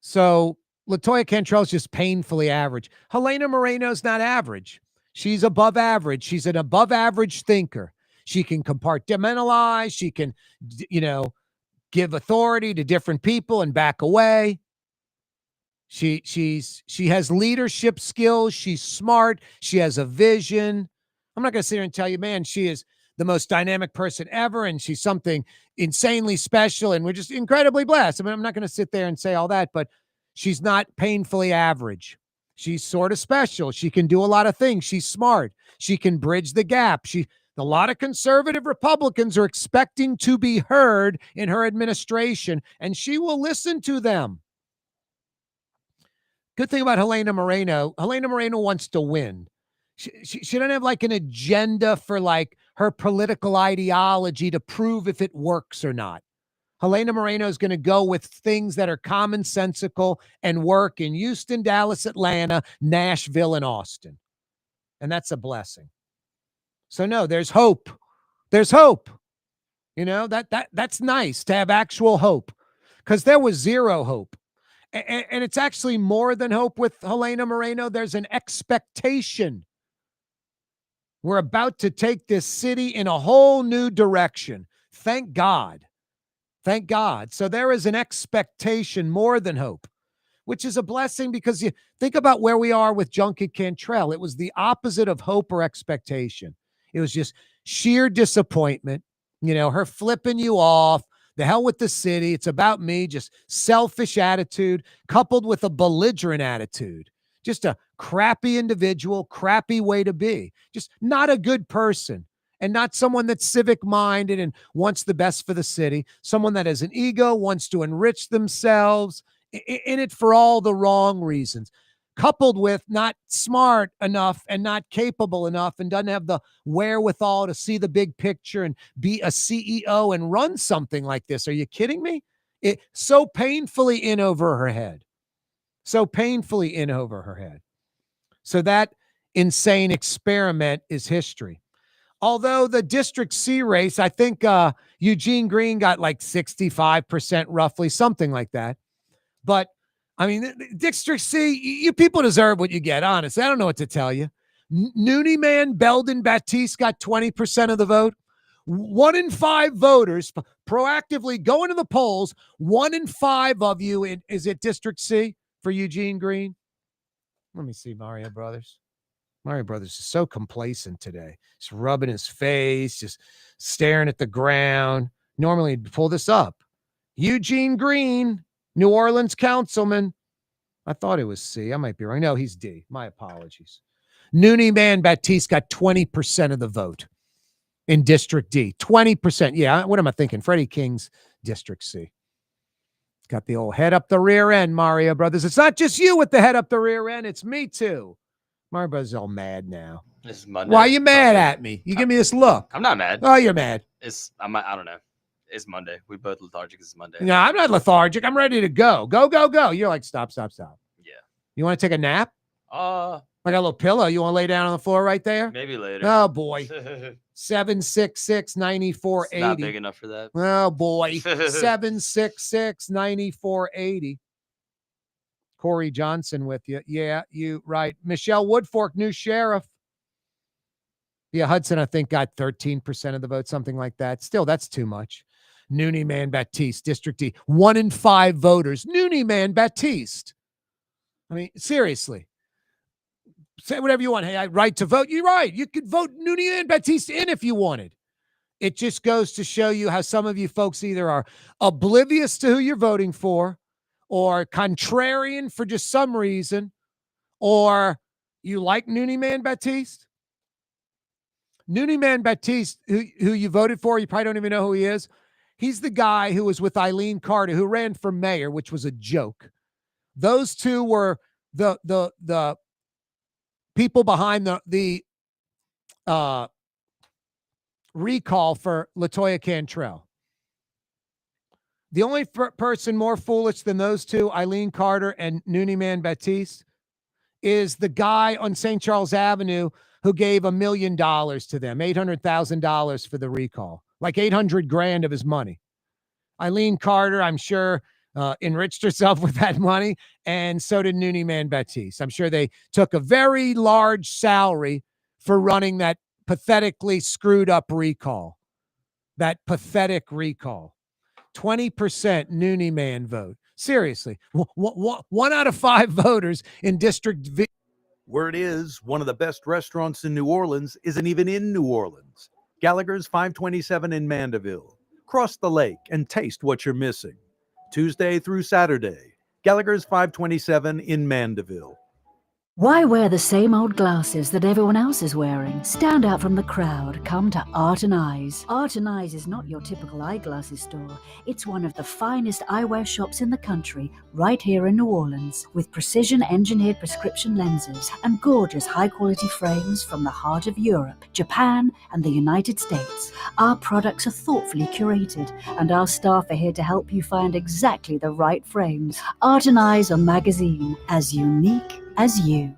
so LaToya Cantrell's just painfully average. Helena Moreno's not average. She's above average. She's an above average thinker. She can compartmentalize. She can, give authority to different people and back away. She has leadership skills. She's smart. She has a vision. I'm not going to sit here and tell you, man, she is the most dynamic person ever, and she's something insanely special, and we're just incredibly blessed. I mean, I'm not going to sit there and say all that, but she's not painfully average. She's sort of special. She can do a lot of things. She's smart. She can bridge the gap. A lot of conservative Republicans are expecting to be heard in her administration, and she will listen to them. Good thing about Helena Moreno wants to win. She doesn't have like an agenda for like her political ideology to prove if it works or not. Helena Moreno is going to go with things that are commonsensical and work in Houston, Dallas, Atlanta, Nashville, and Austin. And that's a blessing. So no, there's hope. There's hope. You know, that's nice to have actual hope, because there was zero hope. And it's actually more than hope with Helena Moreno. There's an expectation. We're about to take this city in a whole new direction. Thank God. Thank God. So there is an expectation more than hope, which is a blessing, because you think about where we are with Junket Cantrell. It was the opposite of hope or expectation. It was just sheer disappointment. You know, her flipping you off. The hell with the city. It's about me. Just selfish attitude coupled with a belligerent attitude. Just a crappy individual, crappy way to be. Just not a good person, and not someone that's civic-minded and wants the best for the city. Someone that has an ego, wants to enrich themselves, in it for all the wrong reasons. Coupled with not smart enough and not capable enough, and doesn't have the wherewithal to see the big picture and be a CEO and run something like this. Are you kidding me? It so painfully in over her head. So painfully in over her head. So that insane experiment is history. Although the District C race, I think Eugene Green got like 65% roughly, something like that. But I mean, District C, you people deserve what you get, honestly. I don't know what to tell you. Noonie Man Belden Batiste got 20% of the vote. 1 in 5 voters proactively going to the polls. 1 in 5 of you is at District C for Eugene Green. Let me see, Mario Brothers. Mario Brothers is so complacent today. Just rubbing his face, just staring at the ground. Normally he'd pull this up. Eugene Green, New Orleans councilman. I thought it was C. I might be wrong. No, he's D. My apologies. Noonie Man Batiste got 20% of the vote in District D. 20%. Yeah, what am I thinking? Freddie King's District C. Got the old head up the rear end, Mario Brothers. It's not just you with the head up the rear end. It's me too. Mario Brothers is all mad now. This is Monday. Why are you mad at me? You give me this look. I'm not mad. Oh, you're mad. I don't know. It's Monday. We both lethargic. It's Monday. No, I'm not lethargic. I'm ready to go. Go, go, go. You're like, stop. Yeah. You want to take a nap? I got a little pillow. You want to lay down on the floor right there? Maybe later. Oh, boy. 766-9480. It's not big enough for that. Oh, boy. 766-9480. Corey Johnson with you. Yeah, you right. Michelle Woodfork, new sheriff. Yeah, Hudson, I think, got 13% of the vote, something like that. Still, that's too much. Noonie Man Batiste, District D. 1 in 5 voters. Noonie Man Batiste. I mean, seriously. Say whatever you want. Hey, I right to vote. You're right. You could vote Noonie Man Batiste in if you wanted. It just goes to show you how some of you folks either are oblivious to who you're voting for, or contrarian for just some reason, or you like Noonie Man Batiste. Noonie Man Batiste, who you voted for, you probably don't even know who he is. He's the guy who was with Eileen Carter, who ran for mayor, which was a joke. Those two were the people behind the recall for LaToya Cantrell. The only person more foolish than those two, Eileen Carter and Noonie Man Batiste, is the guy on St. Charles Avenue who gave $1 million to them, $800,000 for the recall, like $800,000 of his money. Eileen Carter, I'm sure, enriched herself with that money, and so did Noonie Man Batiste. I'm sure they took a very large salary for running that pathetically screwed up recall. That pathetic recall. 20% Noonie Man vote. Seriously, 1 out of 5 voters in District V. Word is, one of the best restaurants in New Orleans isn't even in New Orleans. Gallagher's 527 in Mandeville. Cross the lake and taste what you're missing. Tuesday through Saturday, Gallagher's 527 in Mandeville. Why wear the same old glasses that everyone else is wearing? Stand out from the crowd. Come to Art and Eyes. Art and Eyes is not your typical eyeglasses store. It's one of the finest eyewear shops in the country, right here in New Orleans, with precision-engineered prescription lenses and gorgeous high-quality frames from the heart of Europe, Japan, and the United States. Our products are thoughtfully curated, and our staff are here to help you find exactly the right frames. Art and Eyes on Magazine, as unique as you.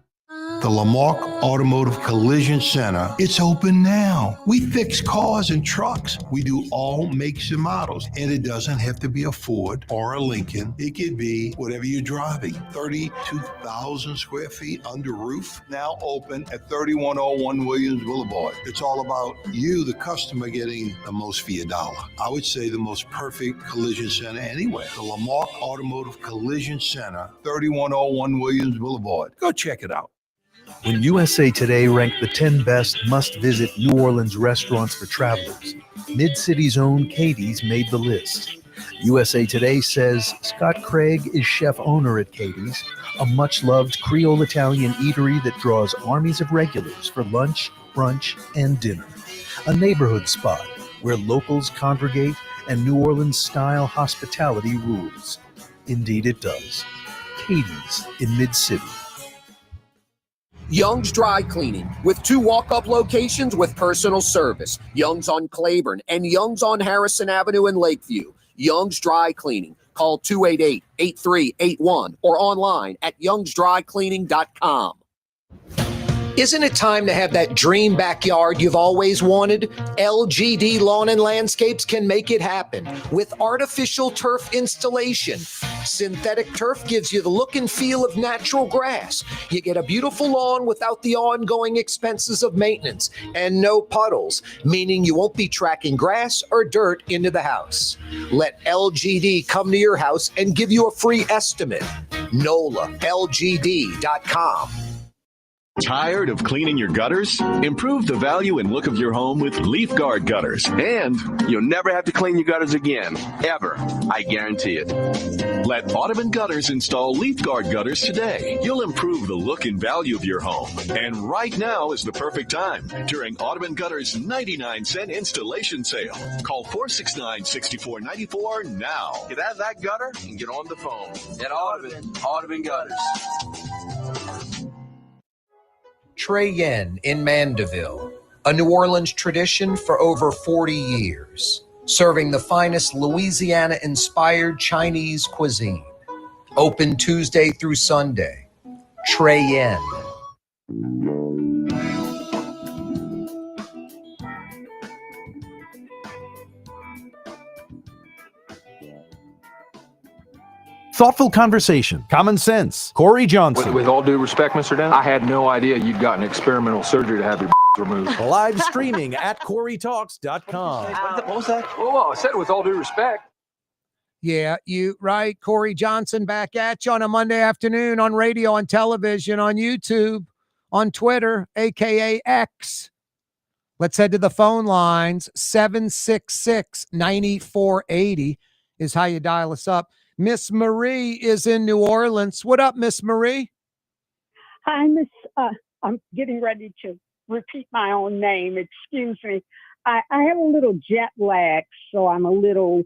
The Lamarck Automotive Collision Center, it's open now. We fix cars and trucks. We do all makes and models. And it doesn't have to be a Ford or a Lincoln. It could be whatever you're driving. 32,000 square feet under roof, now open at 3101 Williams Boulevard. It's all about you, the customer, getting the most for your dollar. I would say the most perfect collision center anywhere. The Lamarck Automotive Collision Center, 3101 Williams Boulevard. Go check it out. When USA Today ranked the 10 best must-visit New Orleans restaurants for travelers, Mid-City's own Katie's made the list. USA Today says Scott Craig is chef-owner at Katie's, a much-loved Creole Italian eatery that draws armies of regulars for lunch, brunch, and dinner. A neighborhood spot where locals congregate and New Orleans-style hospitality rules. Indeed it does. Katie's in Mid-City. Young's Dry Cleaning, with 2 walk-up locations with personal service. Young's on Claiborne and Young's on Harrison Avenue in Lakeview. Young's Dry Cleaning. Call 288-8381 or online at youngsdrycleaning.com. Isn't it time to have that dream backyard you've always wanted? LGD Lawn and Landscapes can make it happen with artificial turf installation. Synthetic turf gives you the look and feel of natural grass. You get a beautiful lawn without the ongoing expenses of maintenance and no puddles, meaning you won't be tracking grass or dirt into the house. Let LGD come to your house and give you a free estimate. NOLALGD.com. Tired of cleaning your gutters? Improve the value and look of your home with Leaf Guard gutters. And you'll never have to clean your gutters again, ever. I guarantee it. Let Audubon Gutters install Leaf Guard gutters today. You'll improve the look and value of your home. And right now is the perfect time during Audubon Gutters 99-cent installation sale. Call 469-6494 now. Get out of that gutter and get on the phone. At Audubon Gutters. Trey Yen in Mandeville, a New Orleans tradition for over 40 years, serving the finest Louisiana-inspired Chinese cuisine. Open Tuesday through Sunday. Trey Yen. Thoughtful conversation, common sense. Corey Johnson. With all due respect, Mr. Dent, I had no idea you'd gotten experimental surgery to have your removed. Live streaming at CoreyTalks.com. What was that? Oh, I said with all due respect. Yeah, you right. Corey Johnson back at you on a Monday afternoon on radio, on television, on YouTube, on Twitter, a.k.a. X. Let's head to the phone lines. 766-9480 is how you dial us up. Miss Marie is in New Orleans. What up, Miss Marie? Hi, Miss. I'm getting ready to repeat my own name. Excuse me. I have a little jet lag, so I'm a little,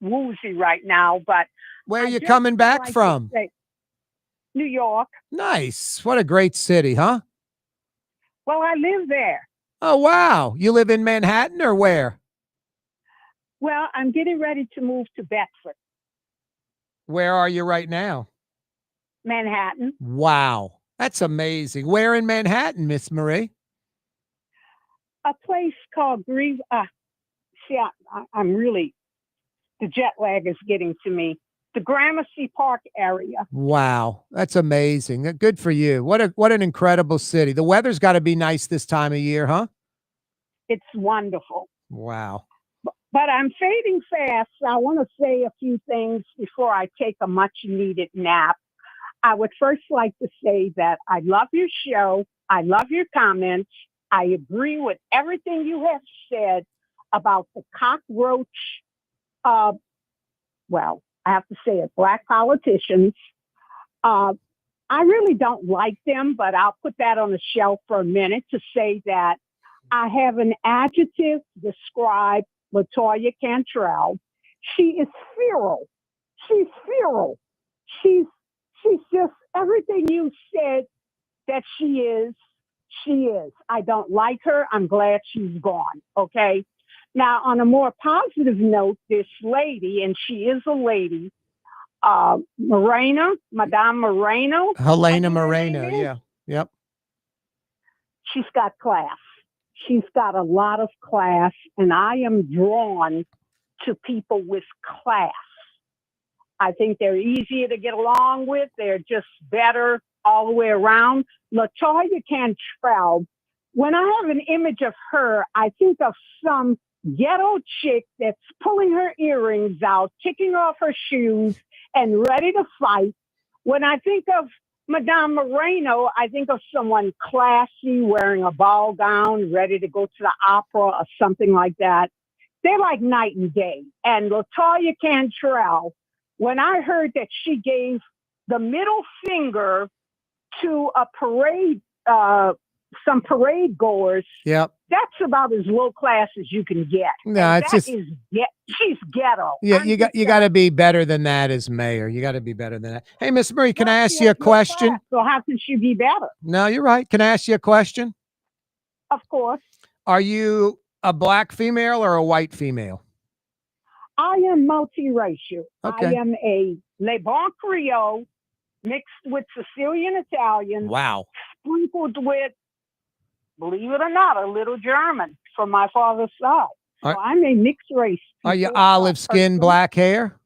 woozy right now. But where are you coming back from? New York. Nice. What a great city, huh? Well, I live there. Oh, wow. You live in Manhattan or where? Well, I'm getting ready to move to Bedford. Where are you right now? Manhattan. Wow. That's amazing. Where in Manhattan, Miss Marie? A place called I'm really, the jet lag is getting to me. The Gramercy Park area. Wow. That's amazing. Good for you. What an incredible city. The weather's got to be nice this time of year, huh? It's wonderful. Wow. But I'm fading fast. I want to say a few things before I take a much-needed nap. I would first like to say that I love your show. I love your comments. I agree with everything you have said about the cockroach, well, I have to say it, black politicians. I really don't like them, but I'll put that on the shelf for a minute to say that I have an adjective to describe LaToya Cantrell. She is feral. She's feral. She's just everything you said that she is. I don't like her. I'm glad she's gone. Okay. Now, on a more positive note, this lady, and she is a lady, Moreno, Madame Moreno. Helena Moreno. Yeah. Yep. She's got class. She's got a lot of class, and I am drawn to people with class. I think they're easier to get along with. They're just better all the way around. LaToya Cantrell, when I have an image of her, I think of some ghetto chick that's pulling her earrings out, kicking off her shoes, and ready to fight. When I think of Madame Moreno, I think of someone classy, wearing a ball gown, ready to go to the opera or something like that. They're like night and day. And LaToya Cantrell, when I heard that she gave the middle finger to a parade, some parade goers, Yep. that's about as low class as you can get. No, And it's that just is she's ghetto. yeah. You got to be better than that as mayor. You got to be better than that. Hey, Miss Marie, can I ask you a question? Class, so how can she be better? No, you're right. Can I ask you a question? Of course. Are you a black female or a white female? I am multiracial. Okay. I am a Le Bon Creole mixed with Sicilian Italian. Wow. Sprinkled with, believe it or not, a little German from my father's side. So I'm a mixed race. Are you olive skin, black hair?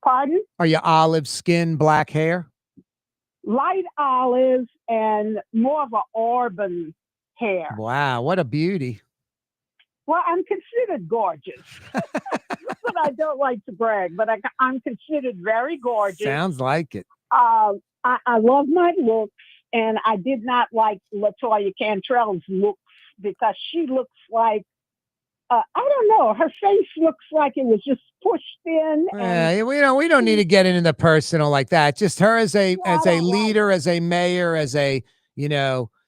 Pardon? Are you olive skin, black hair? Light olive and more of an auburn hair. Wow, what a beauty. Well, I'm considered gorgeous. But I don't like to brag, but I'm considered very gorgeous. Sounds like it. I love my looks, and I did not like LaToya Cantrell's looks because she looks like, I don't know, her face looks like it was just pushed in. And We don't need to get into the personal like that. Just her as a leader, as a mayor, as a,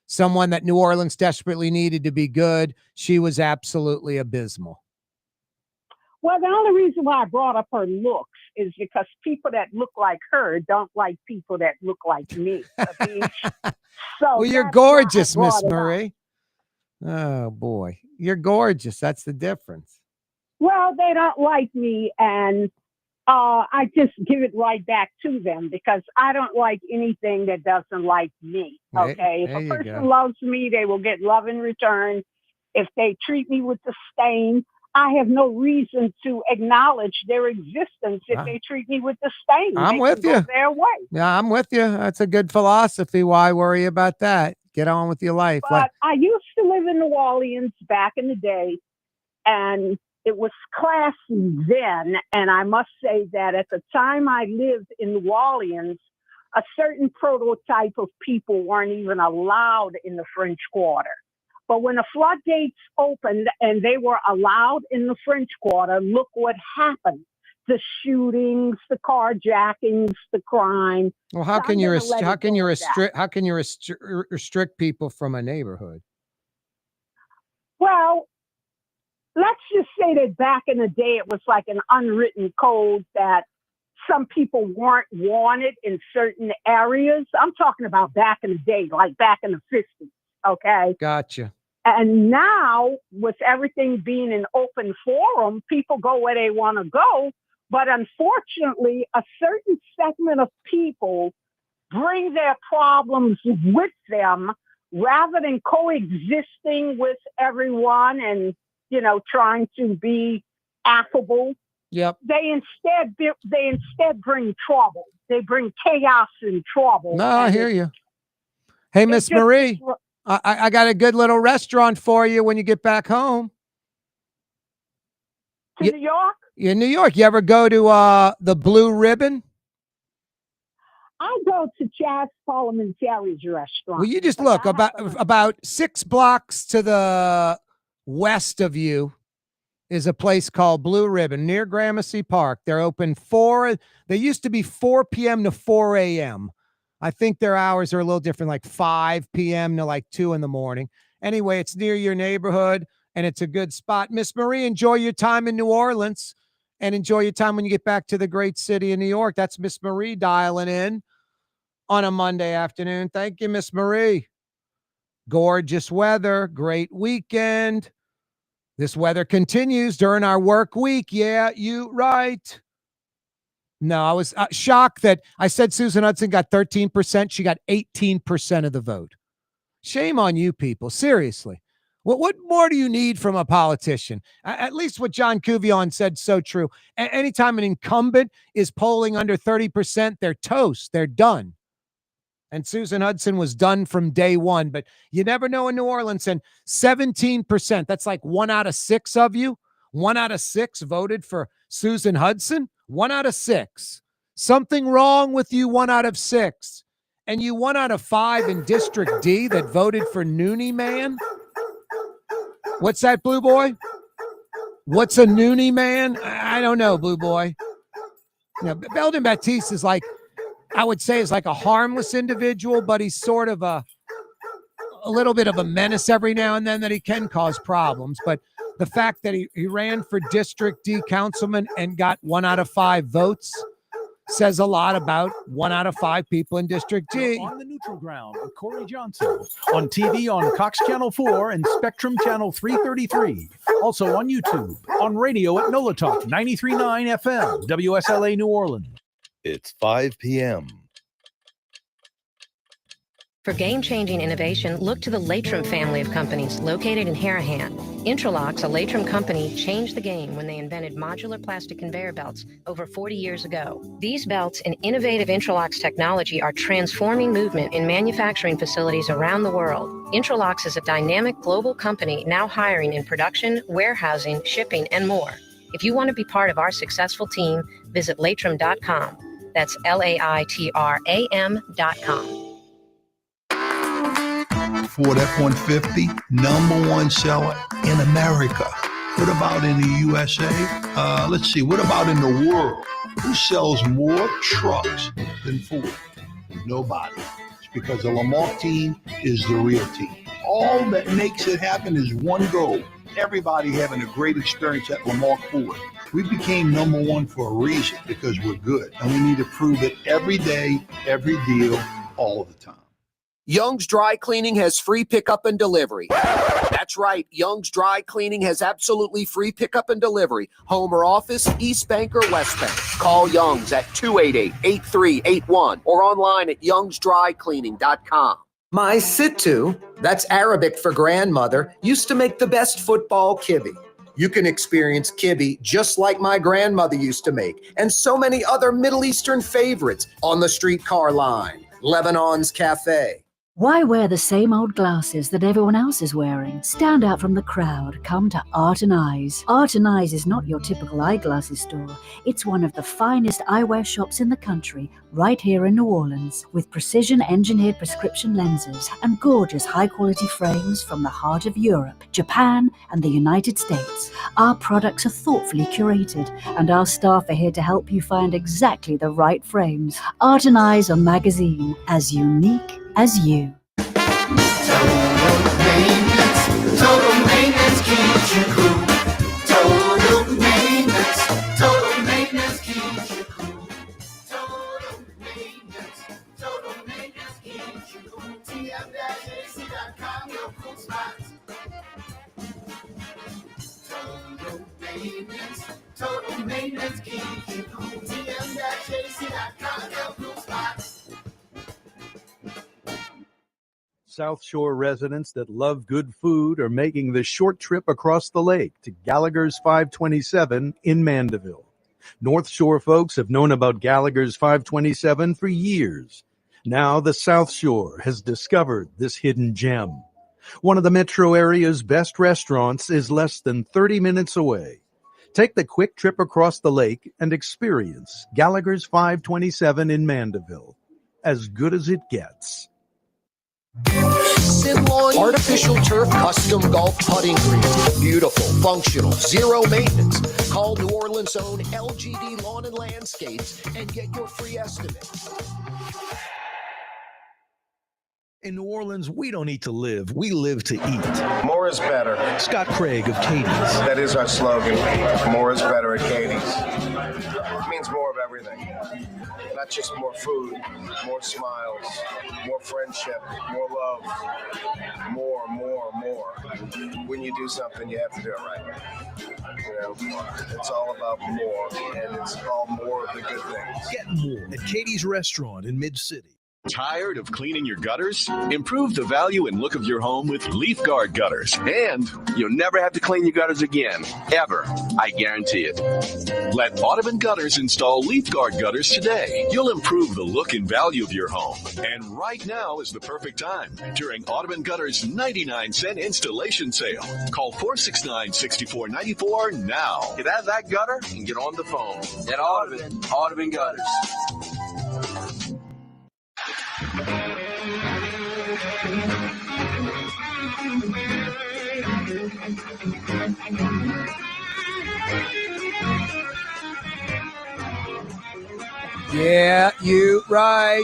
someone that New Orleans desperately needed to be good. She was absolutely abysmal. Well, the only reason why I brought up her looks is because people that look like her don't like people that look like me. Well, you're gorgeous, Miss Marie. Oh, boy. You're gorgeous. That's the difference. Well, they don't like me, and I just give it right back to them because I don't like anything that doesn't like me. Okay? If a person loves me, they will get love in return. If they treat me with disdain, I have no reason to acknowledge their existence if they treat me with disdain. I'm with you. Their way. Yeah, I'm with you. That's a good philosophy. Why worry about that? Get on with your life. But I used to live in New Orleans back in the day, and it was classy then. And I must say that at the time I lived in New Orleans, a certain prototype of people weren't even allowed in the French Quarter. But when the floodgates opened and they were allowed in the French Quarter, look what happened. The shootings, the carjackings, the crime. Well, how can you restrict people from a neighborhood? Well, let's just say that back in the day, it was like an unwritten code that some people weren't wanted in certain areas. I'm talking about back in the day, like back in the 50s. Okay. Gotcha. And now, with everything being an open forum, people go where they want to go. But unfortunately, a certain segment of people bring their problems with them rather than coexisting with everyone and, trying to be affable. Yep. They instead bring trouble. They bring chaos and trouble. No, I hear you. Hey, Miss Marie. I got a good little restaurant for you when you get back home. To New York? In New York. You ever go to the Blue Ribbon? I go to Jazz Paul and Jerry's restaurant. Well, you just look about 6 blocks to the west of you is a place called Blue Ribbon near Gramercy Park. They're open they used to be 4 p.m. to 4 a.m. I think their hours are a little different, like 5 p.m. to like 2 in the morning. Anyway, it's near your neighborhood and it's a good spot. Miss Marie, enjoy your time in New Orleans and enjoy your time when you get back to the great city of New York. That's Miss Marie dialing in on a Monday afternoon. Thank you, Miss Marie. Gorgeous weather, great weekend. This weather continues during our work week. Yeah, you right. No, I was shocked that I said Susan Hudson got 13%. She got 18% of the vote. Shame on you people. Seriously. What more do you need from a politician? At least what John Couvillion said so true. Anytime an incumbent is polling under 30%, they're toast. They're done. And Susan Hudson was done from day one, but you never know in New Orleans. And 17%, that's like 1 out of 6 of you. 1 out of 6 voted for Susan Hudson. 1 out of 6. Something wrong with you, 1 out of 6. And you 1 out of 5 in District D that voted for Noonie Man. What's that, Blue Boy? What's a Noonie Man? I don't know, Blue Boy. You know, Belden Baptiste is like, I would say is like a harmless individual, but he's sort of a little bit of a menace every now and then that he can cause problems. But the fact that he ran for District D councilman and got 1 out of 5 votes says a lot about 1 out of 5 people in District D. On the Neutral Ground with Corey Johnson. On TV on Cox Channel 4 and Spectrum Channel 333. Also on YouTube. On radio at NOLA Talk 93.9 FM, WSLA New Orleans. It's 5 p.m. For game-changing innovation, look to the Latrim family of companies located in Harahan. Intralox, a Latrim company, changed the game when they invented modular plastic conveyor belts over 40 years ago. These belts and innovative Intralox technology are transforming movement in manufacturing facilities around the world. Intralox is a dynamic global company now hiring in production, warehousing, shipping, and more. If you want to be part of our successful team, visit Latrim.com. That's LAITRAM.com. Ford F-150, #1 seller in America. What about in the USA? Let's see, what about in the world? Who sells more trucks than Ford? Nobody. It's because the Lamar team is the real team. All that makes it happen is one goal. Everybody having a great experience at Lamar Ford. We became #1 for a reason, because we're good. And we need to prove it every day, every deal, all the time. Young's Dry Cleaning has free pickup and delivery. That's right. Young's Dry Cleaning has absolutely free pickup and delivery. Home or office, East Bank or West Bank. Call Young's at 288-8381 or online at youngsdrycleaning.com. My Sittu, that's Arabic for grandmother, used to make the best football kibbe. You can experience kibbe just like my grandmother used to make, and so many other Middle Eastern favorites on the streetcar line. Lebanon's Cafe. Why wear the same old glasses that everyone else is wearing? Stand out from the crowd. Come to Art and Eyes. Art and Eyes is not your typical eyeglasses store. It's one of the finest eyewear shops in the country, right here in New Orleans, with precision-engineered prescription lenses and gorgeous high-quality frames from the heart of Europe, Japan, and the United States. Our products are thoughtfully curated, and our staff are here to help you find exactly the right frames. Art and Eyes on magazine, as unique as you. Total maintenance keeps you cool. Total maintenance keeps you cool. Total maintenance keeps you cool. TM-AC.com, your cool spots. Total maintenance keeps you cool. TM-AC.com, your cool spots. South Shore residents that love good food are making the short trip across the lake to Gallagher's 527 in Mandeville. North Shore folks have known about Gallagher's 527 for years. Now the South Shore has discovered this hidden gem. One of the metro area's best restaurants is less than 30 minutes away. Take the quick trip across the lake and experience Gallagher's 527 in Mandeville. as good as it gets. Artificial turf custom golf putting green. Beautiful, functional, zero maintenance. Call New Orleans' own LGD Lawn and Landscapes and get your free estimate. In New Orleans, we don't eat to live. We live to eat. More is better. Scott Craig of Katie's. That is our slogan. More is better at Katie's. It means more of everything. Not just more food, more smiles, more friendship, more love, more. When you do something, you have to do it right. You know, it's all about more, and it's all more of the good things. Get more at Katie's Restaurant in Mid-City. Tired of cleaning your gutters? Improve the value and look of your home with Leaf Guard gutters. And You'll never have to clean your gutters again, ever. I guarantee it. let Audubon Gutters install Leaf Guard gutters today. You'll improve the look and value of your home. And right now is the perfect time during Audubon Gutters 99-cent installation sale. Call 469-6494 now. Get out of that gutter and get on the phone. At Audubon Gutters. Yeah, you right.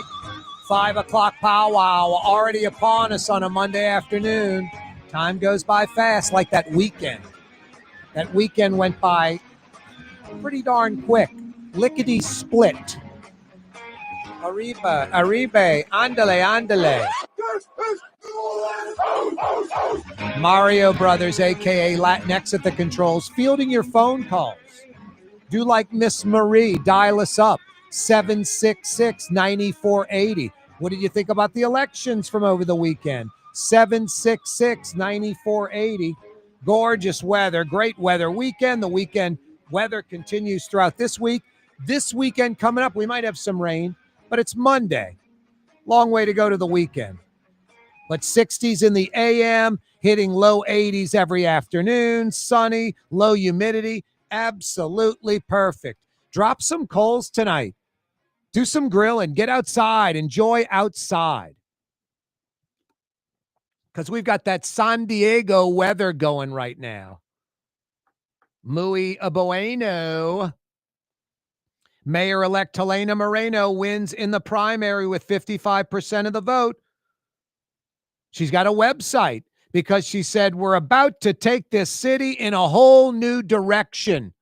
5 o'clock powwow already upon us on a Monday afternoon. Time goes by fast, like that weekend. That weekend went by pretty darn quick. Lickety split. Arriba, arriba, andale, andale. Mario Brothers, a.k.a. Latinx at the controls, fielding your phone calls. Do like Miss Marie, dial us up, 766-9480. What did you think about the elections from over the weekend? 766-9480. Gorgeous weather, great weather weekend. The weekend weather continues throughout this week. This weekend coming up, we might have some rain, but it's Monday. Long way to go to the weekend. But 60s in the AM, hitting low 80s every afternoon, sunny, low humidity, absolutely perfect. Drop some coals tonight. Do some grilling, get outside, enjoy outside. Because we've got that San Diego weather going right now. Muy bueno. Mayor-elect Helena Moreno wins in the primary with 55% of the vote. She's got a website because she said, we're about to take this city in a whole new direction.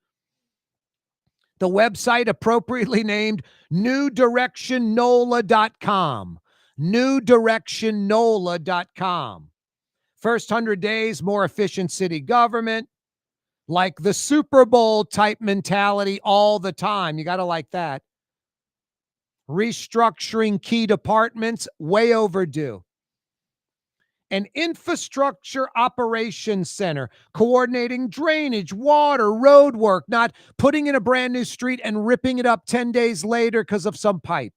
The website appropriately named newdirectionnola.com. Newdirectionnola.com. First 100 days, more efficient city government. Like the Super Bowl type mentality all the time. You got to like that. Restructuring key departments, way overdue. An infrastructure operations center, coordinating drainage, water, road work, not putting in a brand new street and ripping it up 10 days later because of some pipe.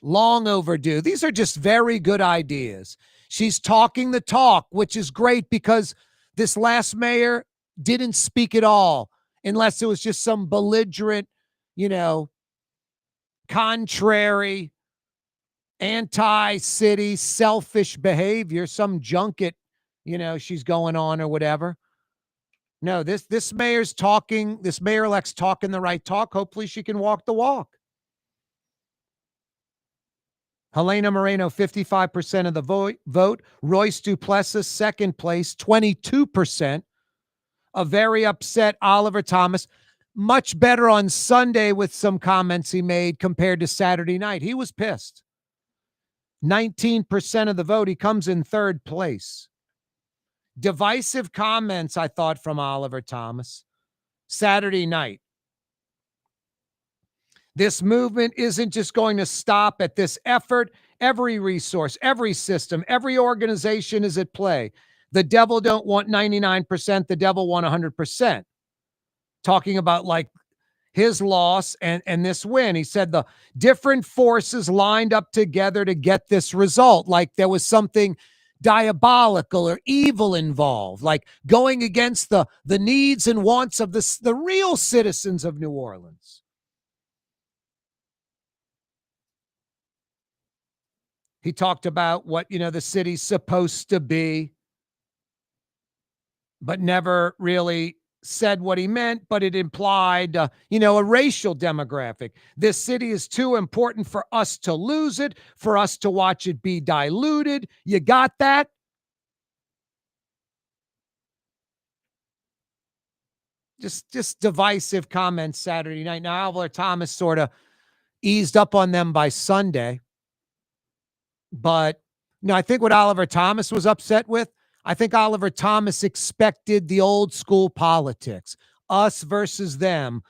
Long overdue. These are just very good ideas. She's talking the talk, which is great because this last mayor didn't speak at all unless it was just some belligerent, contrary, anti-city, selfish behavior, some junket, she's going on or whatever. No, this mayor's talking, this mayor-elect's talking the right talk. Hopefully she can walk the walk. Helena Moreno, 55% of the vote. Royce Duplessis, second place, 22%. A very upset Oliver Thomas. Much better on Sunday with some comments he made compared to Saturday night. He was pissed. 19% of the vote. He comes in third place. Divisive comments, I thought, from Oliver Thomas. Saturday night. This movement isn't just going to stop at this effort. Every resource, every system, every organization is at play. The devil don't want 99%. The devil want 100%. Talking about like his loss and this win. He said the different forces lined up together to get this result. Like there was something diabolical or evil involved, like going against the needs and wants of the real citizens of New Orleans. He talked about what, the city's supposed to be, but never really said what he meant, but it implied, a racial demographic. This city is too important for us to lose it, for us to watch it be diluted. You got that? Just divisive comments Saturday night. Now, Oliver Thomas sort of eased up on them by Sunday. But, I think what Oliver Thomas was upset with, I think Oliver Thomas expected the old school politics, us versus them.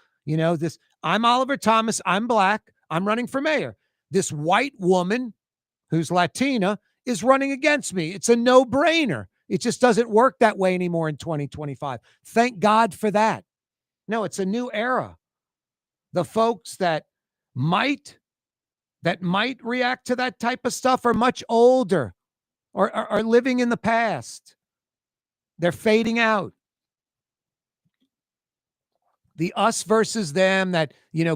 I'm Oliver Thomas. I'm black. I'm running for mayor. This white woman who's Latina is running against me. It's a no-brainer. It just doesn't work that way anymore in 2025. Thank God for that. No, it's a new era. The folks that might react to that type of stuff are much older or are living in the past. They're fading out. The us versus them, that,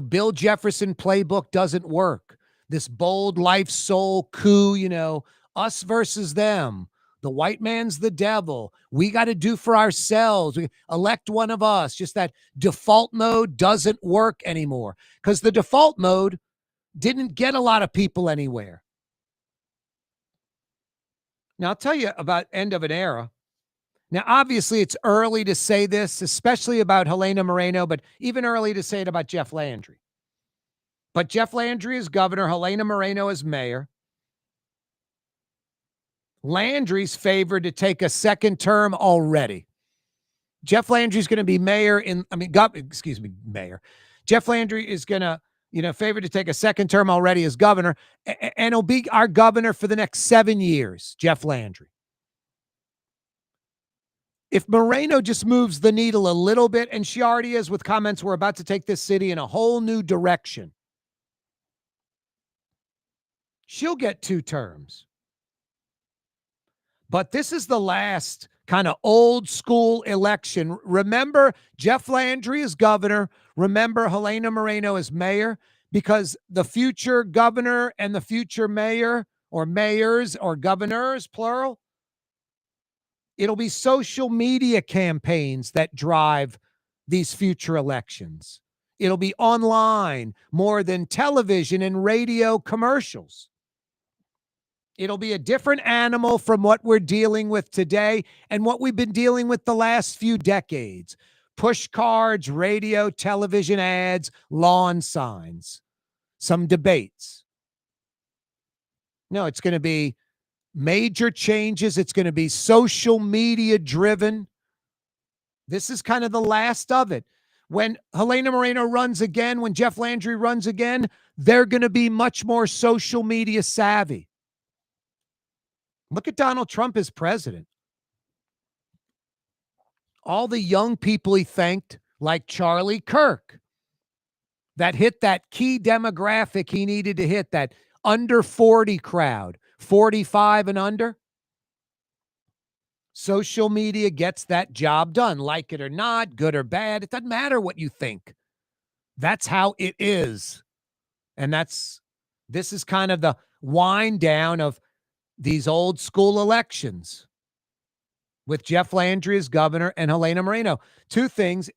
Bill Jefferson playbook doesn't work. This bold life soul coup, us versus them. The white man's the devil. We got to do for ourselves. We elect one of us. Just that default mode doesn't work anymore, because the default mode didn't get a lot of people anywhere. Now, I'll tell you about end of an era. Now, obviously, it's early to say this, especially about Helena Moreno, but even early to say it about Jeff Landry. But Jeff Landry is governor, Helena Moreno is mayor. Landry's favored to take a second term already. Jeff Landry's going to be mayor mayor. Jeff Landry is going to, favored to take a second term already as governor, and he'll be our governor for the next 7 years, Jeff Landry. If Moreno just moves the needle a little bit, and she already is with comments, we're about to take this city in a whole new direction, she'll get 2 terms. But this is the last kind of old school election. Remember, Jeff Landry is governor. Remember, Helena Moreno is mayor, because the future governor and the future mayor, or mayors or governors, plural, it'll be social media campaigns that drive these future elections. It'll be online more than television and radio commercials. It'll be a different animal from what we're dealing with today and what we've been dealing with the last few decades. Push cards, radio, television ads, lawn signs, some debates. No, it's going to be major changes. It's going to be social media driven. This is kind of the last of it. When Helena Moreno runs again, when Jeff Landry runs again, they're going to be much more social media savvy. Look at Donald Trump as president. All the young people he thanked, like Charlie Kirk, that hit that key demographic he needed to hit, that under 40 crowd, 45 and under. Social media gets that job done, like it or not, good or bad. It doesn't matter what you think. That's how it is. And this is kind of the wind down of these old school elections with Jeff Landry as governor and Helena Moreno. 2 things.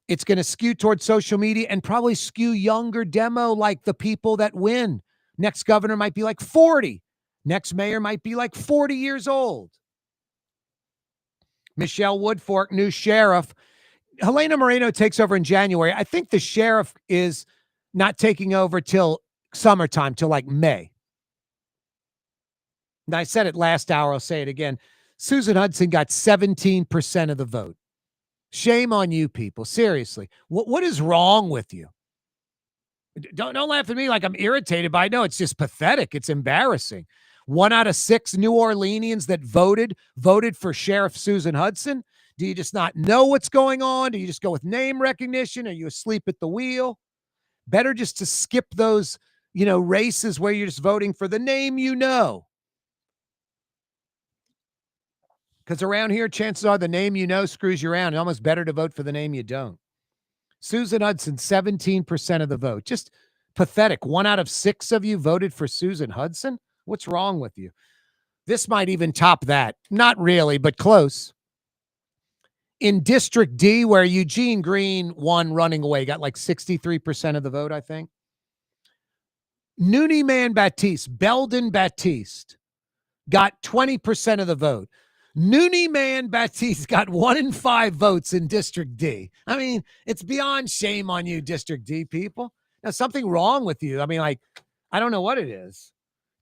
It's going to skew towards social media and probably skew younger demo, like the people that win. Next governor might be like 40. Next mayor might be like 40 years old. Michelle Woodfork, new sheriff. Helena Moreno takes over in January. I think the sheriff is not taking over till summertime, till like May. And I said it last hour, I'll say it again. Susan Hudson got 17% of the vote. Shame on you people. Seriously. What is wrong with you? Don't laugh at me like I'm irritated by it. No, it's just pathetic. It's embarrassing. 1 out of 6 New Orleanians that voted for Sheriff Susan Hudson. Do you just not know what's going on? Do you just go with name recognition? Are you asleep at the wheel? Better just to skip those, races where you're just voting for the name you know. Because around here, chances are the name you know screws you around. It's almost better to vote for the name you don't. Susan Hudson, 17% of the vote. Just pathetic. 1 out of 6 of you voted for Susan Hudson? What's wrong with you? This might even top that. Not really, but close. In District D, where Eugene Green won running away, got like 63% of the vote, I think. Noonie Man Baptiste, Belden Baptiste, got 20% of the vote. Noonie Man Baptiste got 1 in 5 votes in District D. I mean, it's beyond shame on you, District D people. There's something wrong with you. I mean, like, I don't know what it is.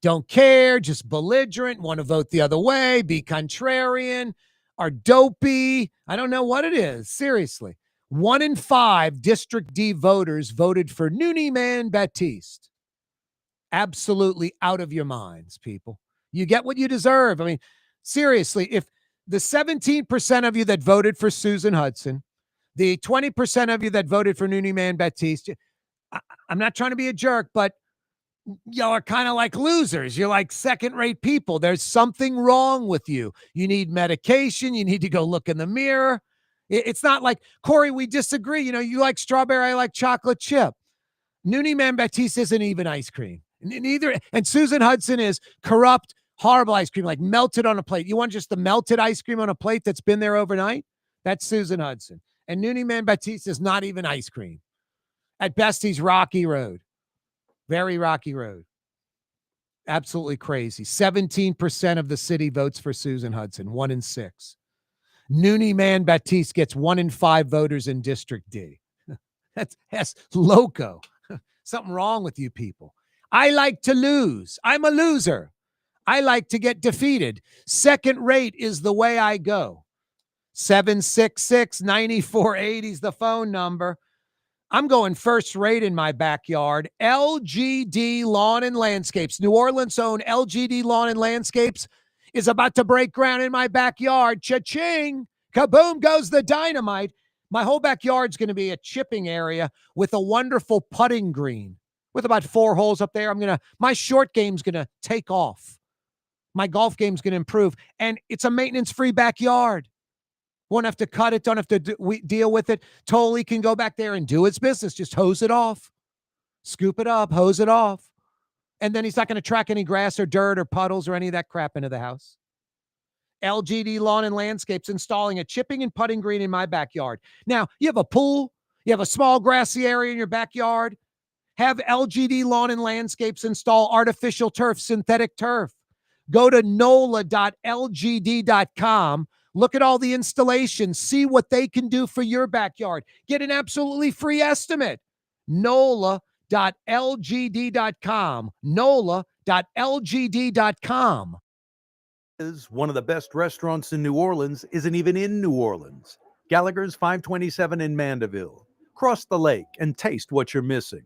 Don't care, just belligerent, want to vote the other way, be contrarian, are dopey. I don't know what it is. Seriously. 1 in 5 District D voters voted for Noonie Man Baptiste. Absolutely out of your minds, people. You get what you deserve. I mean, seriously, if the 17% of you that voted for Susan Hudson, the 20% of you that voted for Noonie Man Baptiste, I'm not trying to be a jerk, but y'all are kind of like losers. You're like second-rate people. There's something wrong with you. You need medication. You need to go look in the mirror. It's not like, Corey, we disagree. You know, you like strawberry, I like chocolate chip. Noonie Man Baptiste isn't even ice cream. Neither, and Susan Hudson is corrupt, horrible ice cream, like melted on a plate. You want just the melted ice cream on a plate that's been there overnight? That's Susan Hudson. And Noonie Man Baptiste is not even ice cream. At best, he's rocky road. Very rocky road. Absolutely crazy. 17% of the city votes for Susan Hudson, 1 in 6. Noonie Man Baptiste gets 1 in 5 voters in District D. That's loco. Something wrong with you people. I like to lose. I'm a loser. I like to get defeated. Second rate is the way I go. 766-9480 is the phone number. I'm going first rate in my backyard. LGD Lawn and Landscapes. New Orleans owned LGD Lawn and Landscapes is about to break ground in my backyard. Cha-ching. Kaboom goes the dynamite. My whole backyard's going to be a chipping area with a wonderful putting green with about 4 holes up there. My short game's going to take off. My golf game's going to improve. And it's a maintenance-free backyard. Won't have to cut it. Don't have to deal with it. Totally can go back there and do its business. Just hose it off. Scoop it up. Hose it off. And then he's not going to track any grass or dirt or puddles or any of that crap into the house. LGD Lawn and Landscapes installing a chipping and putting green in my backyard. Now, you have a pool. You have a small grassy area in your backyard. Have LGD Lawn and Landscapes install artificial turf, synthetic turf. Go to nola.lgd.com. Look at all the installations. See what they can do for your backyard. Get an absolutely free estimate. nola.lgd.com. nola.lgd.com. Is one of the best restaurants in New Orleans isn't even in New Orleans. Gallagher's 527 in Mandeville. Cross the lake and taste what you're missing.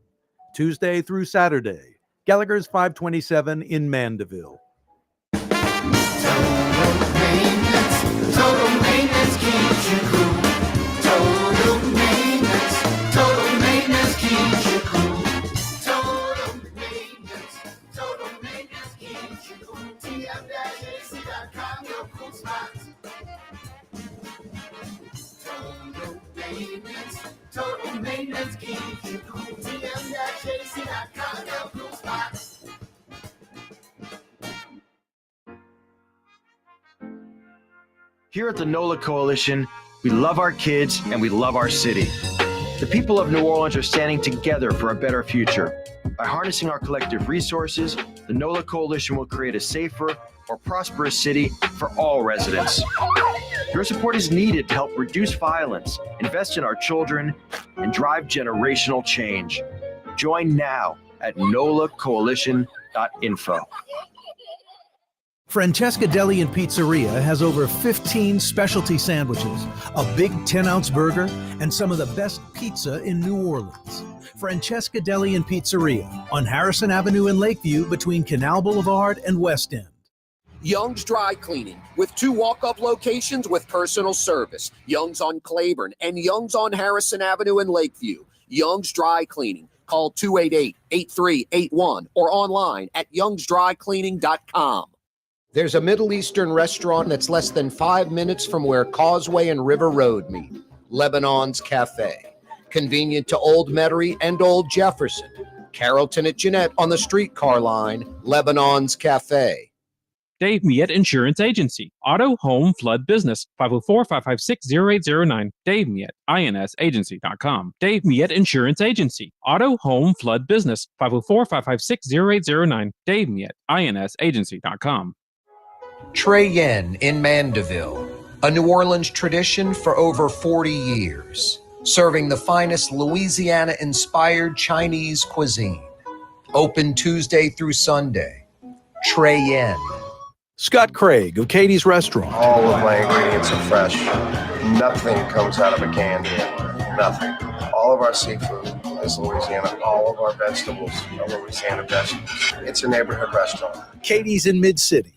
Tuesday through Saturday. Gallagher's 527 in Mandeville. Total maintenance keeps you cool. Total maintenance keeps you cool. Total maintenance keeps you cool. TM-AC.com, your cool spots. Total maintenance keeps you cool. TM-AC.com, your cool spots. Here at the NOLA Coalition, we love our kids and we love our city. The people of New Orleans are standing together for a better future. By harnessing our collective resources, the NOLA Coalition will create a safer, more prosperous city for all residents. Your support is needed to help reduce violence, invest in our children, and drive generational change. Join now at nolacoalition.info. Francesca Deli and Pizzeria has over 15 specialty sandwiches, a big 10-ounce burger, and some of the best pizza in New Orleans. Francesca Deli and Pizzeria on Harrison Avenue in Lakeview between Canal Boulevard and West End. Young's Dry Cleaning, with 2 walk-up locations with personal service. Young's on Claiborne and Young's on Harrison Avenue in Lakeview. Young's Dry Cleaning. Call 288-8381 or online at youngsdrycleaning.com. There's a Middle Eastern restaurant that's less than 5 minutes from where Causeway and River Road meet, Lebanon's Cafe. Convenient to Old Metairie and Old Jefferson. Carrollton at Jeanette on the streetcar line, Lebanon's Cafe. Dave Miette Insurance Agency. Auto, home, flood, business. 504-556-0809. Dave Miette, insagency.com. Dave Miette Insurance Agency. Auto, home, flood, business. 504-556-0809. Dave Miette, insagency.com. Trey Yen in Mandeville, a New Orleans tradition for over 40 years, serving the finest Louisiana-inspired Chinese cuisine. Open Tuesday through Sunday. Trey Yen. Scott Craig of Katie's Restaurant. All of my ingredients are fresh. Nothing comes out of a can here. Nothing. All of our seafood is Louisiana. All of our vegetables are Louisiana vegetables. It's a neighborhood restaurant. Katie's in Mid-City.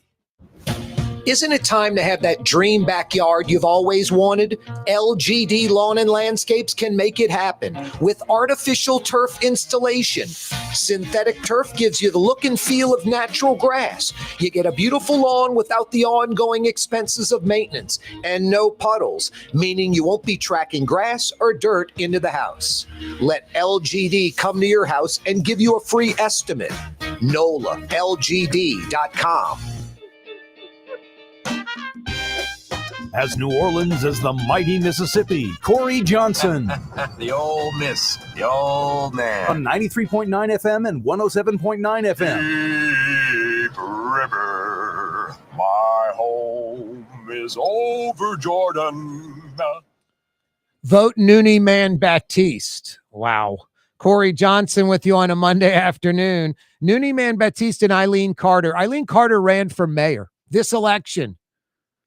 Isn't it time to have that dream backyard you've always wanted? LGD Lawn and Landscapes can make it happen with artificial turf installation. Synthetic turf gives you the look and feel of natural grass. You get a beautiful lawn without the ongoing expenses of maintenance and no puddles, meaning you won't be tracking grass or dirt into the house. Let LGD come to your house and give you a free estimate. NOLALGD.com. As New Orleans as the mighty Mississippi, Corey Johnson. The old miss, the old man. On 93.9 FM and 107.9 FM. Deep river, my home is over Jordan. Vote Noonie Man Baptiste. Wow. Corey Johnson with you on a Monday afternoon. Noonie Man Baptiste and Eileen Carter. Eileen Carter ran for mayor this election.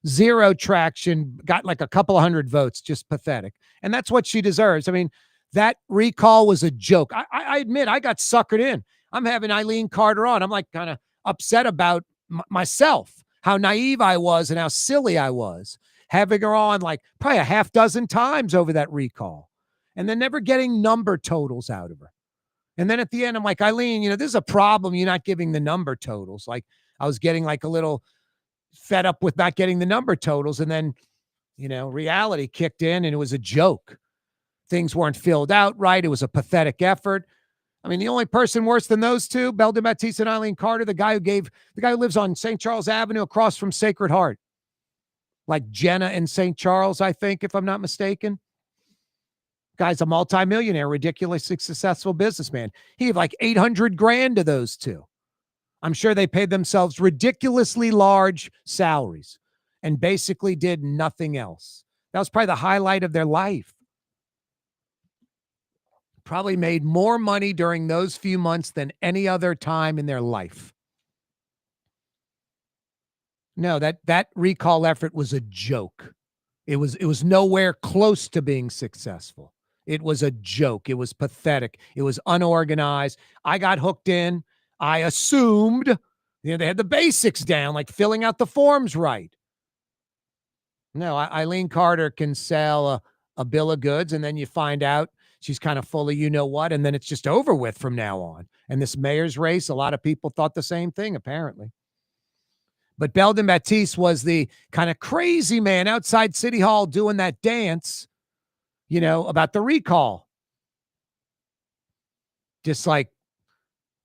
Zero traction, got like a couple of hundred votes, just pathetic. And that's what she deserves. I mean, that recall was a joke. I admit I got suckered in. I'm having Eileen Carter on. I'm like kind of upset about myself, how naive I was and how silly I was, having her on like probably a half dozen times over that recall and then never getting number totals out of her. And then at the end, I'm like, Eileen, this is a problem. You're not giving the number totals. Like I was getting like a little fed up with not getting the number totals. And then, reality kicked in and it was a joke. Things weren't filled out right. It was a pathetic effort. I mean, the only person worse than those two, Belden Baptiste and Eileen Carter, the guy who lives on St. Charles Avenue across from Sacred Heart, like Jenna in St. Charles, I think, if I'm not mistaken. Guy's a multimillionaire, ridiculously successful businessman. He gave like $800,000 to those two. I'm sure they paid themselves ridiculously large salaries and basically did nothing else. That was probably the highlight of their life. Probably made more money during those few months than any other time in their life. No, that recall effort was a joke. It was nowhere close to being successful. It was a joke. It was pathetic. It was unorganized. I got hooked in. I assumed, they had the basics down, like filling out the forms right. No, Eileen Carter can sell a bill of goods, and then you find out she's kind of full of you-know-what, and then it's just over with from now on. And this mayor's race, a lot of people thought the same thing, apparently. But Belden Baptiste was the kind of crazy man outside City Hall doing that dance, about the recall. Just like,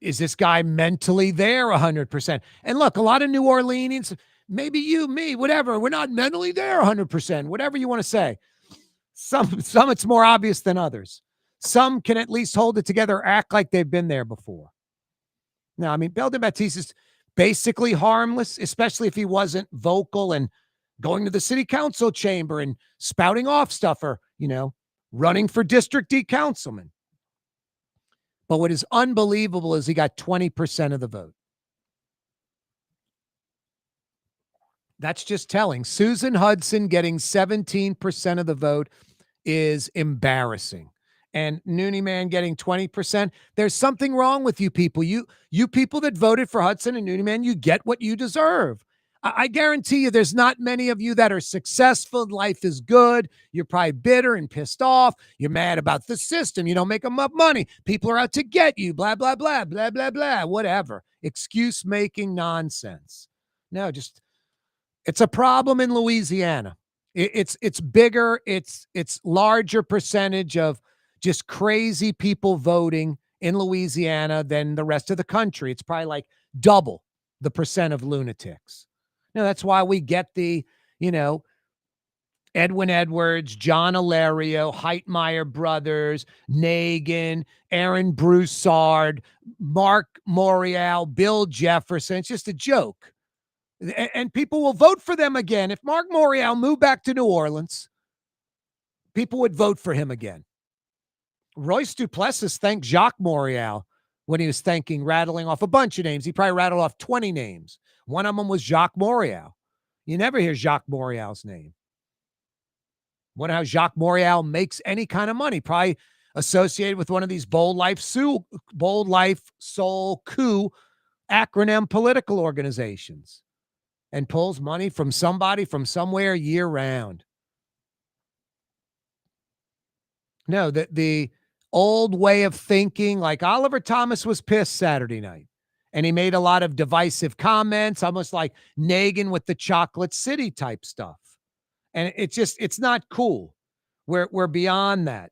is this guy mentally there 100%? And look, a lot of New Orleanians, maybe you, me, whatever, we're not mentally there 100%, whatever you want to say. Some it's more obvious than others. Some can at least hold it together, act like they've been there before. Now, I mean, Belden Baptiste is basically harmless, especially if he wasn't vocal and going to the city council chamber and spouting off stuff or, running for District D councilman. But what is unbelievable is he got 20% of the vote. That's just telling. Susan Hudson getting 17% of the vote is embarrassing. And Noonie Man getting 20%. There's something wrong with you people. You people that voted for Hudson and Noonie Man, you get what you deserve. I guarantee you there's not many of you that are successful. Life is good. You're probably bitter and pissed off. You're mad about the system. You don't make enough money. People are out to get you, blah, blah, blah, blah, blah, blah, whatever. Excuse-making nonsense. No, it's a problem in Louisiana. It's bigger. It's larger percentage of just crazy people voting in Louisiana than the rest of the country. It's probably like double the percent of lunatics. Now, that's why we get the, Edwin Edwards, John Alario, Heitmeyer brothers, Nagin, Aaron Broussard, Mark Morial, Bill Jefferson. It's just a joke. And people will vote for them again. If Mark Morial moved back to New Orleans, people would vote for him again. Royce Duplessis thanked Jacques Morial when he was rattling off a bunch of names. He probably rattled off 20 names. One of them was Jacques Morial. You never hear Jacques Morial's name. Wonder how Jacques Morial makes any kind of money. Probably associated with one of these Bold Life Soul Coup acronym political organizations, and pulls money from somebody from somewhere year round. No, the old way of thinking, like Oliver Thomas was pissed Saturday night, and he made a lot of divisive comments, almost like Nagin with the Chocolate City type stuff. And it's not cool. We're beyond that.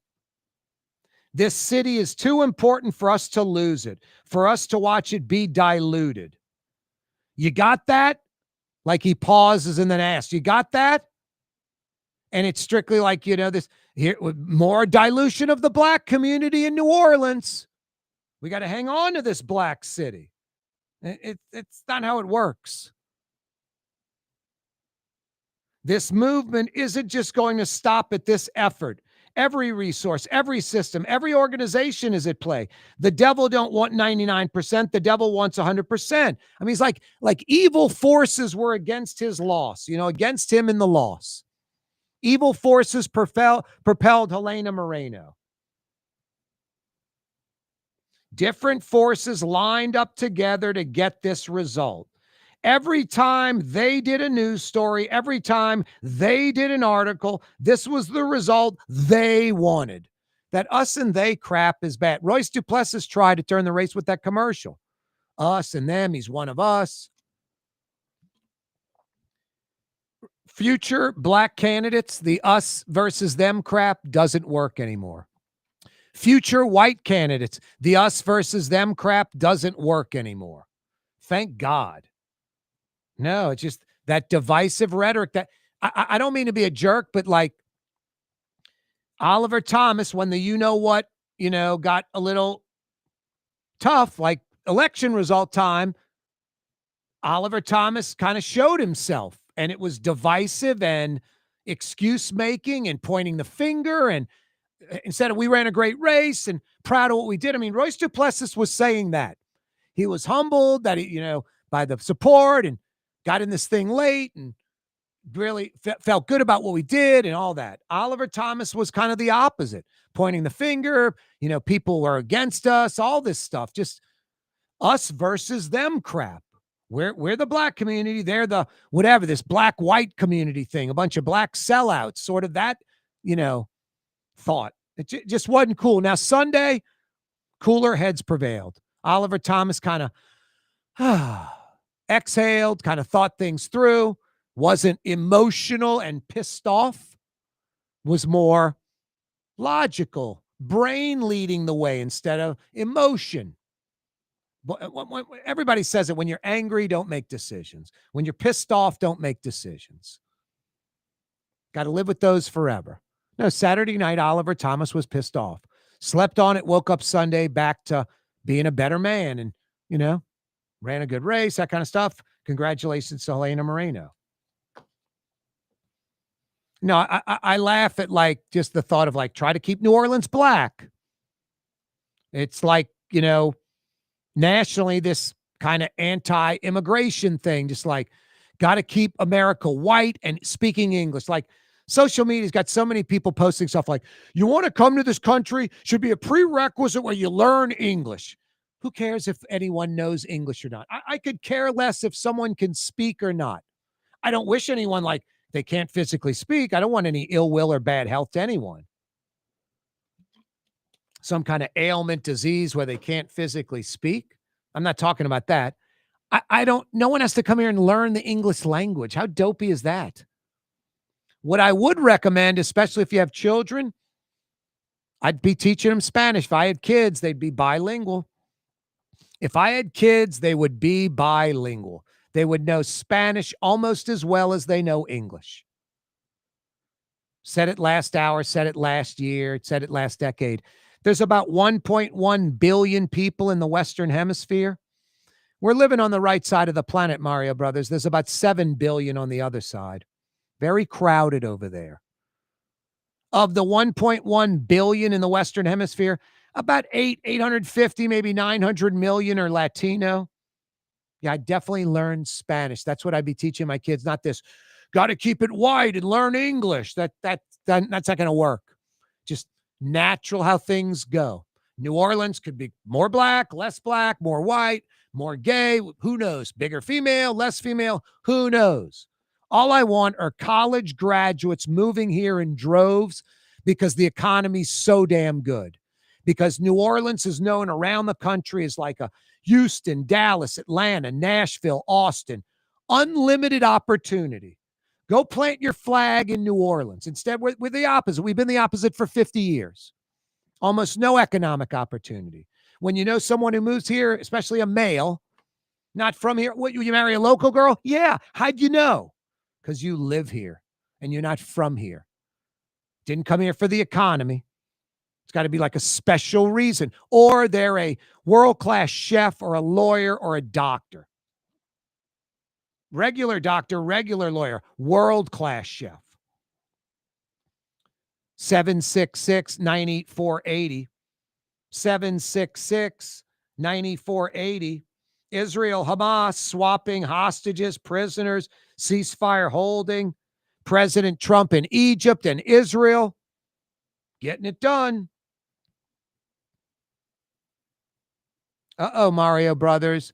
This city is too important for us to lose it, for us to watch it be diluted. You got that? Like he pauses and then asks, you got that? And it's strictly like, this here, more dilution of the black community in New Orleans. We got to hang on to this black city. It's not how it works. This movement isn't just going to stop at this effort. Every resource, every system, every organization is at play. The devil don't want 99%. The devil wants 100%. I mean, he's like evil forces were against his loss, against him in the loss. Evil forces propelled Helena Moreno. Different forces lined up together to get this result. Every time they did a news story, every time they did an article, this was the result they wanted. That us and they crap is bad. Royce Duplessis tried to turn the race with that commercial. Us and them, he's one of us. Future black candidates, the us versus them crap doesn't work anymore. Future white candidates, the us versus them crap doesn't work anymore. Thank God. No, it's just that divisive rhetoric that I don't mean to be a jerk, but like Oliver Thomas, when the got a little tough, like election result time, Oliver Thomas kind of showed himself, and it was divisive and excuse making and pointing the finger. And instead of we ran a great race and proud of what we did. I mean, Royce Duplessis was saying that he was humbled that he, by the support and got in this thing late and really felt good about what we did and all that. Oliver Thomas was kind of the opposite, pointing the finger, people were against us, all this stuff, just us versus them crap. We're the black community. They're the whatever, this black-white community thing, a bunch of black sellouts, sort of that, thought. It just wasn't cool. Now, Sunday, cooler heads prevailed. Oliver Thomas kind of exhaled, kind of thought things through, wasn't emotional and pissed off, was more logical, brain leading the way instead of emotion. Everybody says it, when you're angry, don't make decisions. When you're pissed off, don't make decisions. Got to live with those forever. No, Saturday night, Oliver Thomas was pissed off. Slept on it, woke up Sunday back to being a better man and, ran a good race, that kind of stuff. Congratulations to Helena Moreno. No, I laugh at just the thought of try to keep New Orleans black. It's like, nationally, this kind of anti-immigration thing, just got to keep America white and speaking English. Social media's got so many people posting stuff like, you want to come to this country, should be a prerequisite where you learn English. Who cares if anyone knows English or not? I could care less if someone can speak or not. I don't wish anyone they can't physically speak. I don't want any ill will or bad health to anyone. Some kind of ailment, disease where they can't physically speak. I'm not talking about that. No one has to come here and learn the English language. How dopey is that? What I would recommend, especially if you have children, I'd be teaching them Spanish. If I had kids, they'd be bilingual. If I had kids, they would be bilingual. They would know Spanish almost as well as they know English. Said it last hour, said it last year, said it last decade. There's about 1.1 billion people in the Western Hemisphere. We're living on the right side of the planet, Mario Brothers. There's about 7 billion on the other side. Very crowded over there. Of the 1.1 billion in the Western Hemisphere, about 850, maybe 900 million are Latino. Yeah, I definitely learned Spanish. That's what I'd be teaching my kids, not this, got to keep it wide and learn English. That's not going to work. Just natural how things go. New Orleans could be more black, more white, more gay. Who knows? Bigger female, less female. Who knows? All I want are college graduates moving here in droves because the economy's so damn good. Because New Orleans is known around the country as like a Houston, Dallas, Atlanta, Nashville, Austin. Unlimited opportunity. Go plant your flag in New Orleans. Instead, we're the opposite. We've been the opposite for 50 years. Almost no economic opportunity. When you know someone who moves here, especially a male, not from here, what, you marry a local girl? Yeah. How'd you know? Because you live here and you're not from here. Didn't come here for the economy. It's got to be like a special reason. Or they're a world-class chef or a lawyer or a doctor. Regular doctor, regular lawyer, world-class chef. 766-984-80. 766-9480. Israel, Hamas swapping hostages, prisoners, ceasefire holding. President Trump in Egypt and Israel getting it done. Mario Brothers.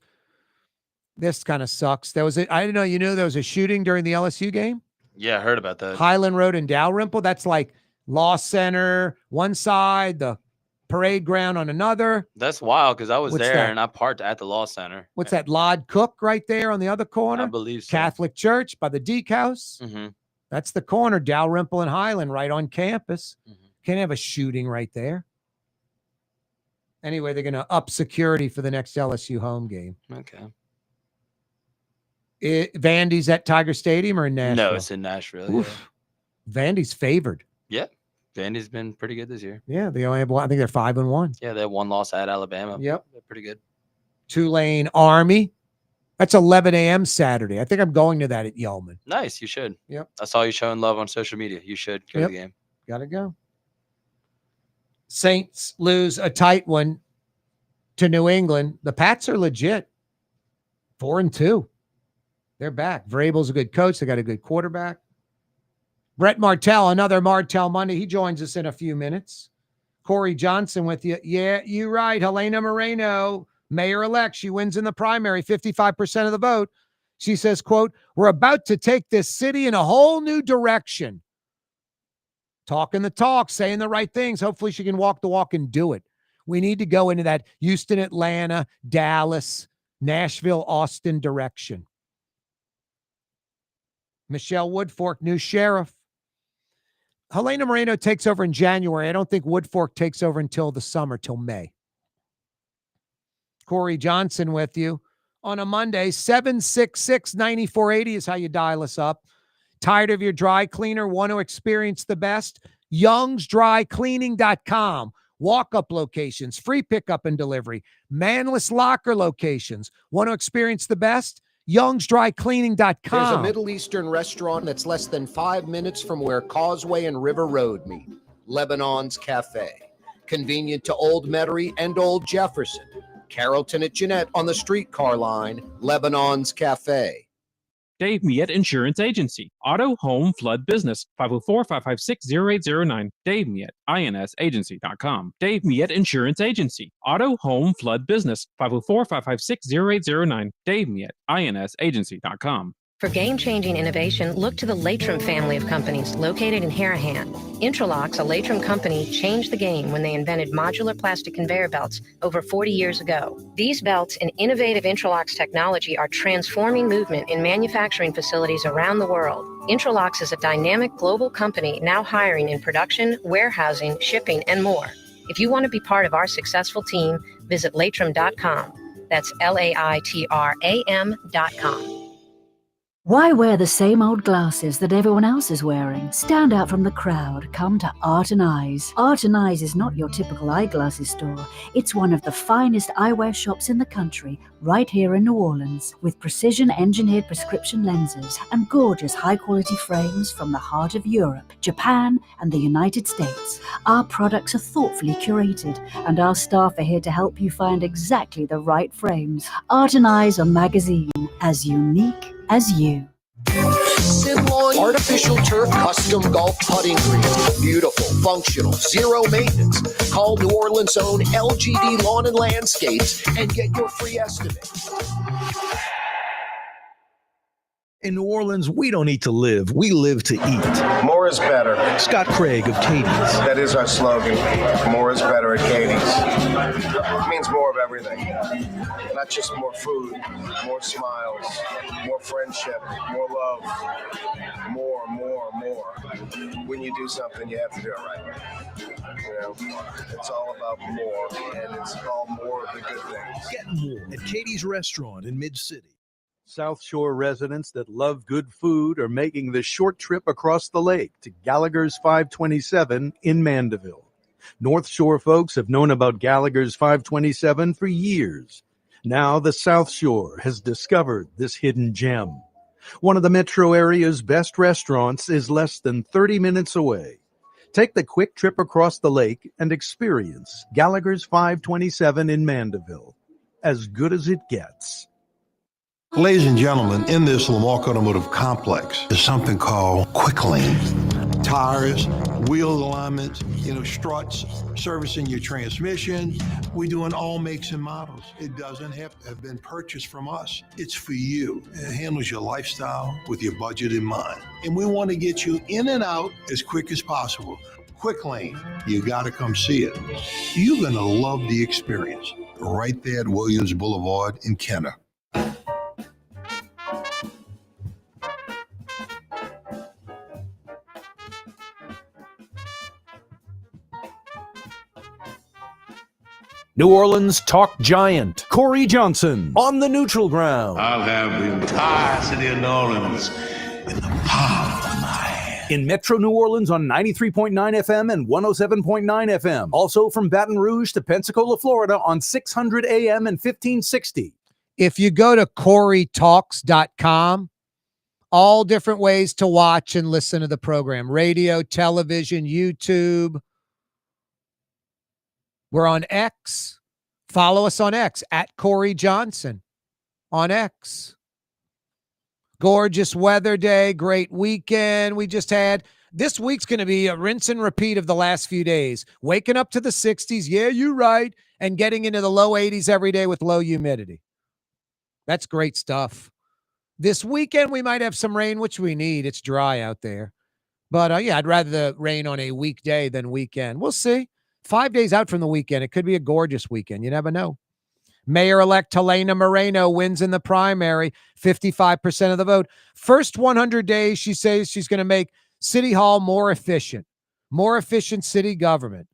This kind of sucks. I didn't know you knew there was a shooting during the LSU game. Yeah, I heard about that. Highland Road and Dalrymple. That's like Law Center, one side, the parade ground on another. That's wild because I was What's there that? and I parked at the Law Center. What's that? Lod Cook right there on the other corner? I believe so. Catholic Church by the Deke House. Mm-hmm. That's the corner, Dalrymple and Highland, right on campus. Can't have a shooting right there. Anyway, they're going to up security for the next LSU home game. Okay. Vandy's at Tiger Stadium or in Nashville? No, it's in Nashville. Yeah. Vandy's favored. Yeah. Vandy's been pretty good this year. Yeah, they only have one. I think they're 5-1. Yeah, they have one loss at Alabama. Yep. They're pretty good. Tulane Army. That's 11 a.m. Saturday. I think I'm going to that at Yeoman. Nice. You should. Yep. I saw you showing love on social media. You should go to the game. Got to go. Saints lose a tight one to New England. The Pats are legit. 4-2. They're back. Vrabel's a good coach. They got a good quarterback. Brett Martell, another Martell Monday. He joins us in a few minutes. Corey Johnson with you. Yeah, you're right. Helena Moreno, mayor-elect. She wins in the primary, 55% of the vote. She says, quote, we're about to take this city in a whole new direction. Talking the talk, saying the right things. Hopefully she can walk the walk and do it. We need to go into that Houston, Atlanta, Dallas, Nashville, Austin direction. Michelle Woodfork, new sheriff. Helena Moreno takes over in January. I don't think Woodfork takes over until the summer, till May. Corey Johnson with you on a Monday. 766-9480 is how you dial us up. Tired of your dry cleaner? Want to experience the best? YoungsDryCleaning.com. Walk-up locations, free pickup and delivery, manless locker locations. Want to experience the best? YoungsDryCleaning.com. There's a Middle Eastern restaurant that's less than 5 minutes from where Causeway and River Road meet. Lebanon's Cafe. Convenient to Old Metairie and Old Jefferson. Carrollton at Jeanette on the streetcar line. Lebanon's Cafe. Dave Miette Insurance Agency. Auto, home, flood, business. 504-556-0809. Dave Miette, INSagency.com. Dave Miette Insurance Agency. Auto, home, flood, business. 504-556-0809. Dave Miette, INSagency.com. For game-changing innovation, look to the Latrim family of companies located in Harahan. Intralocks, a Latrim company, changed the game when they invented modular plastic conveyor belts over 40 years ago. These belts and innovative Intralocks technology are transforming movement in manufacturing facilities around the world. Intralocks is a dynamic global company now hiring in production, warehousing, shipping, and more. If you want to be part of our successful team, visit latrim.com. That's LAITRAM.com. Why wear the same old glasses that everyone else is wearing? Stand out from the crowd. Come to Art and Eyes. Art and Eyes is not your typical eyeglasses store. It's one of the finest eyewear shops in the country, right here in New Orleans, with precision-engineered prescription lenses and gorgeous high-quality frames from the heart of Europe, Japan, and the United States. Our products are thoughtfully curated, and our staff are here to help you find exactly the right frames. Art and Eyes are magazine, as unique as you. Artificial turf custom golf putting green. Beautiful, functional, zero maintenance. Call New Orleans' own LGD Lawn and Landscapes and get your free estimate. In New Orleans, we don't eat to live, we live to eat. More is better. Scott Craig of Katie's. That is our slogan. More is better at Katie's. It means more of everything. Not just more food, more smiles, more friendship, more love. More. When you do something, you have to do it right. You know, it's all about more, and it's all more of the good things. Get more at Katie's Restaurant in Mid-City. South Shore residents that love good food are making the short trip across the lake to Gallagher's 527 in Mandeville. North Shore folks have known about Gallagher's 527 for years. Now the South Shore has discovered this hidden gem. One of the metro area's best restaurants is less than 30 minutes away. Take the quick trip across the lake and experience Gallagher's 527 in Mandeville. As good as it gets. Ladies and gentlemen, in this Lamarck Automotive Complex is something called Quick Lane. Tires, wheel alignments, struts, servicing your transmission. We do in all makes and models. It doesn't have to have been purchased from us. It's for you. It handles your lifestyle with your budget in mind. And we want to get you in and out as quick as possible. Quick Lane, you got to come see it. You're going to love the experience. Right there at Williams Boulevard in Kenner. New Orleans talk giant Corey Johnson on the neutral ground. I'll have the entire city of New Orleans in the palm of my hand. In Metro New Orleans on 93.9 FM and 107.9 FM. Also from Baton Rouge to Pensacola, Florida on 600 AM and 1560. If you go to CoreyTalks.com, all different ways to watch and listen to the program. Radio, television, YouTube. We're on X. Follow us on X at Corey Johnson on X. Gorgeous weather day, great weekend we just had. This week's going to be a rinse and repeat of the last few days. Waking up to the 60s, yeah, you're right, and getting into the low 80s every day with low humidity. That's great stuff. This weekend we might have some rain, which we need. It's dry out there. But yeah, I'd rather the rain on a weekday than weekend. We'll see. 5 days out from the weekend, it could be a gorgeous weekend. You never know. Mayor-elect Helena Moreno wins in the primary, 55% of the vote. First 100 days, she says she's going to make City Hall more efficient city government,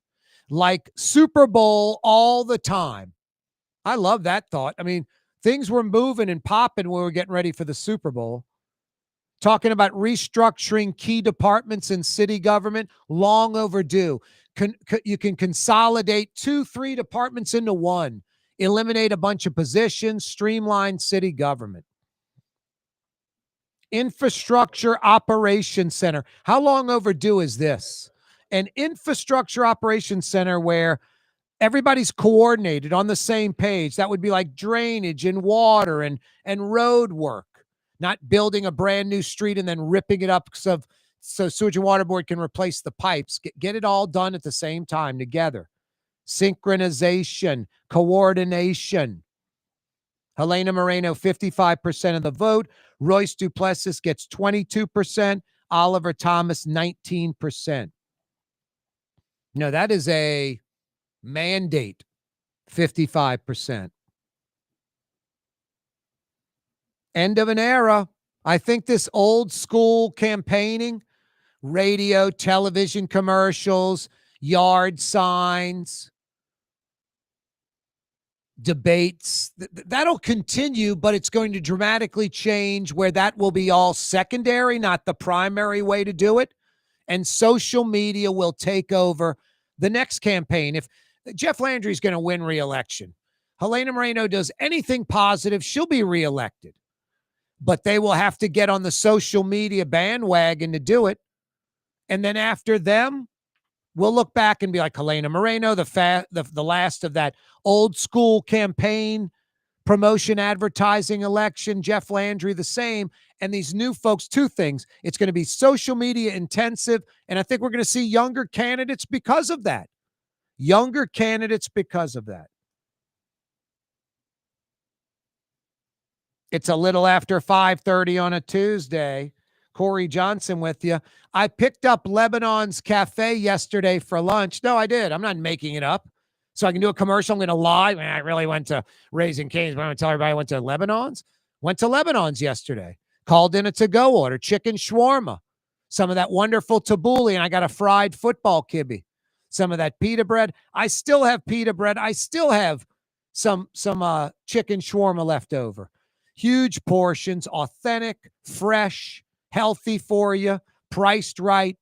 like Super Bowl all the time. I love that thought. I mean, things were moving and popping when we were getting ready for the Super Bowl. Talking about restructuring key departments in city government, long overdue. You can consolidate 2-3 departments into one, eliminate a bunch of positions, streamline city government. Infrastructure Operations Center. How long overdue is this? An infrastructure operations center where everybody's coordinated on the same page. That would be like drainage and water and road work, not building a brand new street and then ripping it up so Sewage and Water Board can replace the pipes. Get it all done at the same time together. Synchronization, coordination. Helena Moreno, 55% of the vote. Royce Duplessis gets 22%. Oliver Thomas, 19%. No, that is a mandate, 55%. End of an era. I think this old school campaigning, radio, television commercials, yard signs, debates, that'll continue, but it's going to dramatically change where that will be all secondary, not the primary way to do it. And social media will take over the next campaign. If Jeff Landry's going to win re-election, Helena Moreno does anything positive, she'll be re-elected. But they will have to get on the social media bandwagon to do it. And then after them, we'll look back and be like Helena Moreno, the last of that old school campaign, promotion, advertising, election, Jeff Landry, the same. And these new folks, two things. It's going to be social media intensive. And I think we're going to see younger candidates because of that. Younger candidates because of that. It's a little after 5:30 on a Tuesday. Corey Johnson with you. I picked up Lebanon's Cafe yesterday for lunch. No, I did. I'm not making it up. So I can do a commercial. I'm going to lie. Man, I really went to Raising Cane's, but I'm going to tell everybody I went to Lebanon's. Went to Lebanon's yesterday. Called in a to-go order, chicken shawarma, some of that wonderful tabbouleh, and I got a fried football kibbe, some of that pita bread. I still have pita bread. I still have some chicken shawarma left over. Huge portions, authentic, fresh, healthy for you, priced right.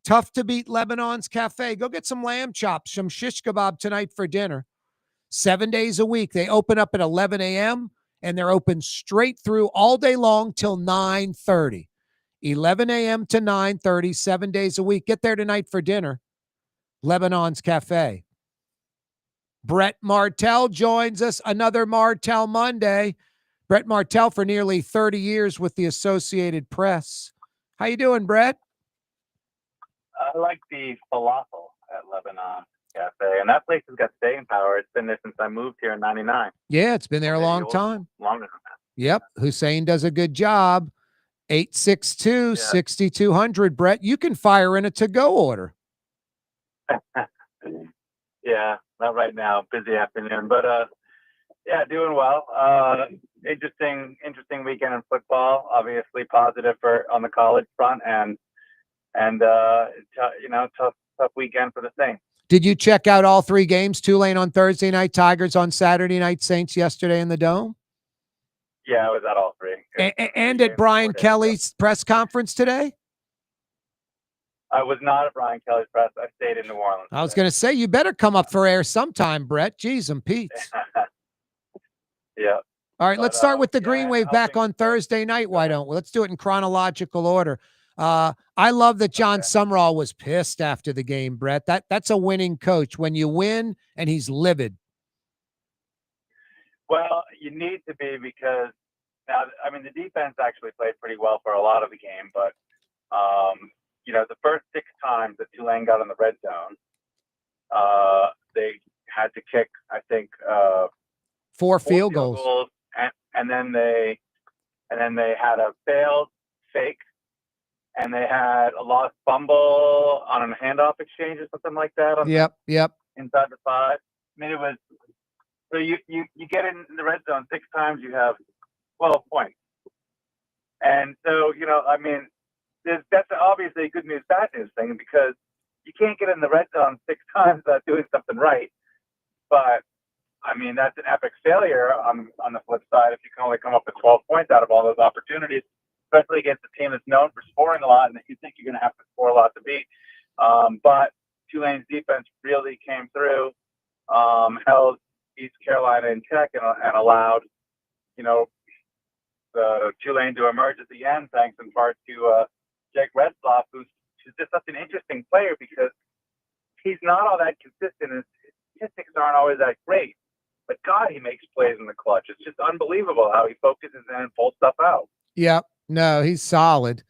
Tough to beat Lebanon's Cafe. Go get some lamb chops, some shish kebab tonight for dinner. 7 days a week. They open up at 11 a.m. and they're open straight through all day long till 9:30. 11 a.m. to 9:30, 7 days a week. Get there tonight for dinner. Lebanon's Cafe. Brett Martell joins us. Another Martell Monday. Brett Martell for nearly 30 years with the Associated Press. How you doing, Brett? I like the falafel at Lebanon Cafe, and that place has got staying power. It's been there since I moved here in '99. Yeah, it's been there a long time. Longer than that. Yep. Hussein does a good job. 862-6200. Brett, you can fire in a to-go order. Yeah, not right now. Busy afternoon, but yeah, doing well. Interesting weekend in football. Obviously positive on the college front, and tough weekend for the Saints. Did you check out all three games? Tulane on Thursday night, Tigers on Saturday night, Saints yesterday in the Dome? Yeah, I was at all three. And at Brian Kelly's press conference today? I was not at Brian Kelly's press. I stayed in New Orleans. I was going to say, you better come up for air sometime, Brett. Jeez and Pete's. Yeah. All right, let's start with the Green Wave back on Thursday night. Why don't we? Let's do it in chronological order. I love that John Sumrall was pissed after the game, Brett. That's a winning coach when you win and he's livid. Well, you need to be, because now, I mean, the defense actually played pretty well for a lot of the game, but the first 6 times that Tulane got in the red zone, they had to kick, I think, 4 field goals. And then they had a failed fake, and they had a lost fumble on a handoff exchange or something like that. Yep. Inside the 5. I mean, it was, so you get in the red zone 6 times, you have 12 points. And so, I mean, that's obviously a good news, bad news thing, because you can't get in the red zone 6 times without doing something right. But I mean, that's an epic failure on the flip side if you can only come up with 12 points out of all those opportunities, especially against a team that's known for scoring a lot and that you think you're going to have to score a lot to beat. But Tulane's defense really came through, held East Carolina in check, and allowed, the Tulane to emerge at the end, thanks in part to Jake Redsloff, who's just such an interesting player because he's not all that consistent. His statistics aren't always that great. But God, he makes plays in the clutch. It's just unbelievable how he focuses in and pulls stuff out. Yep. No, he's solid.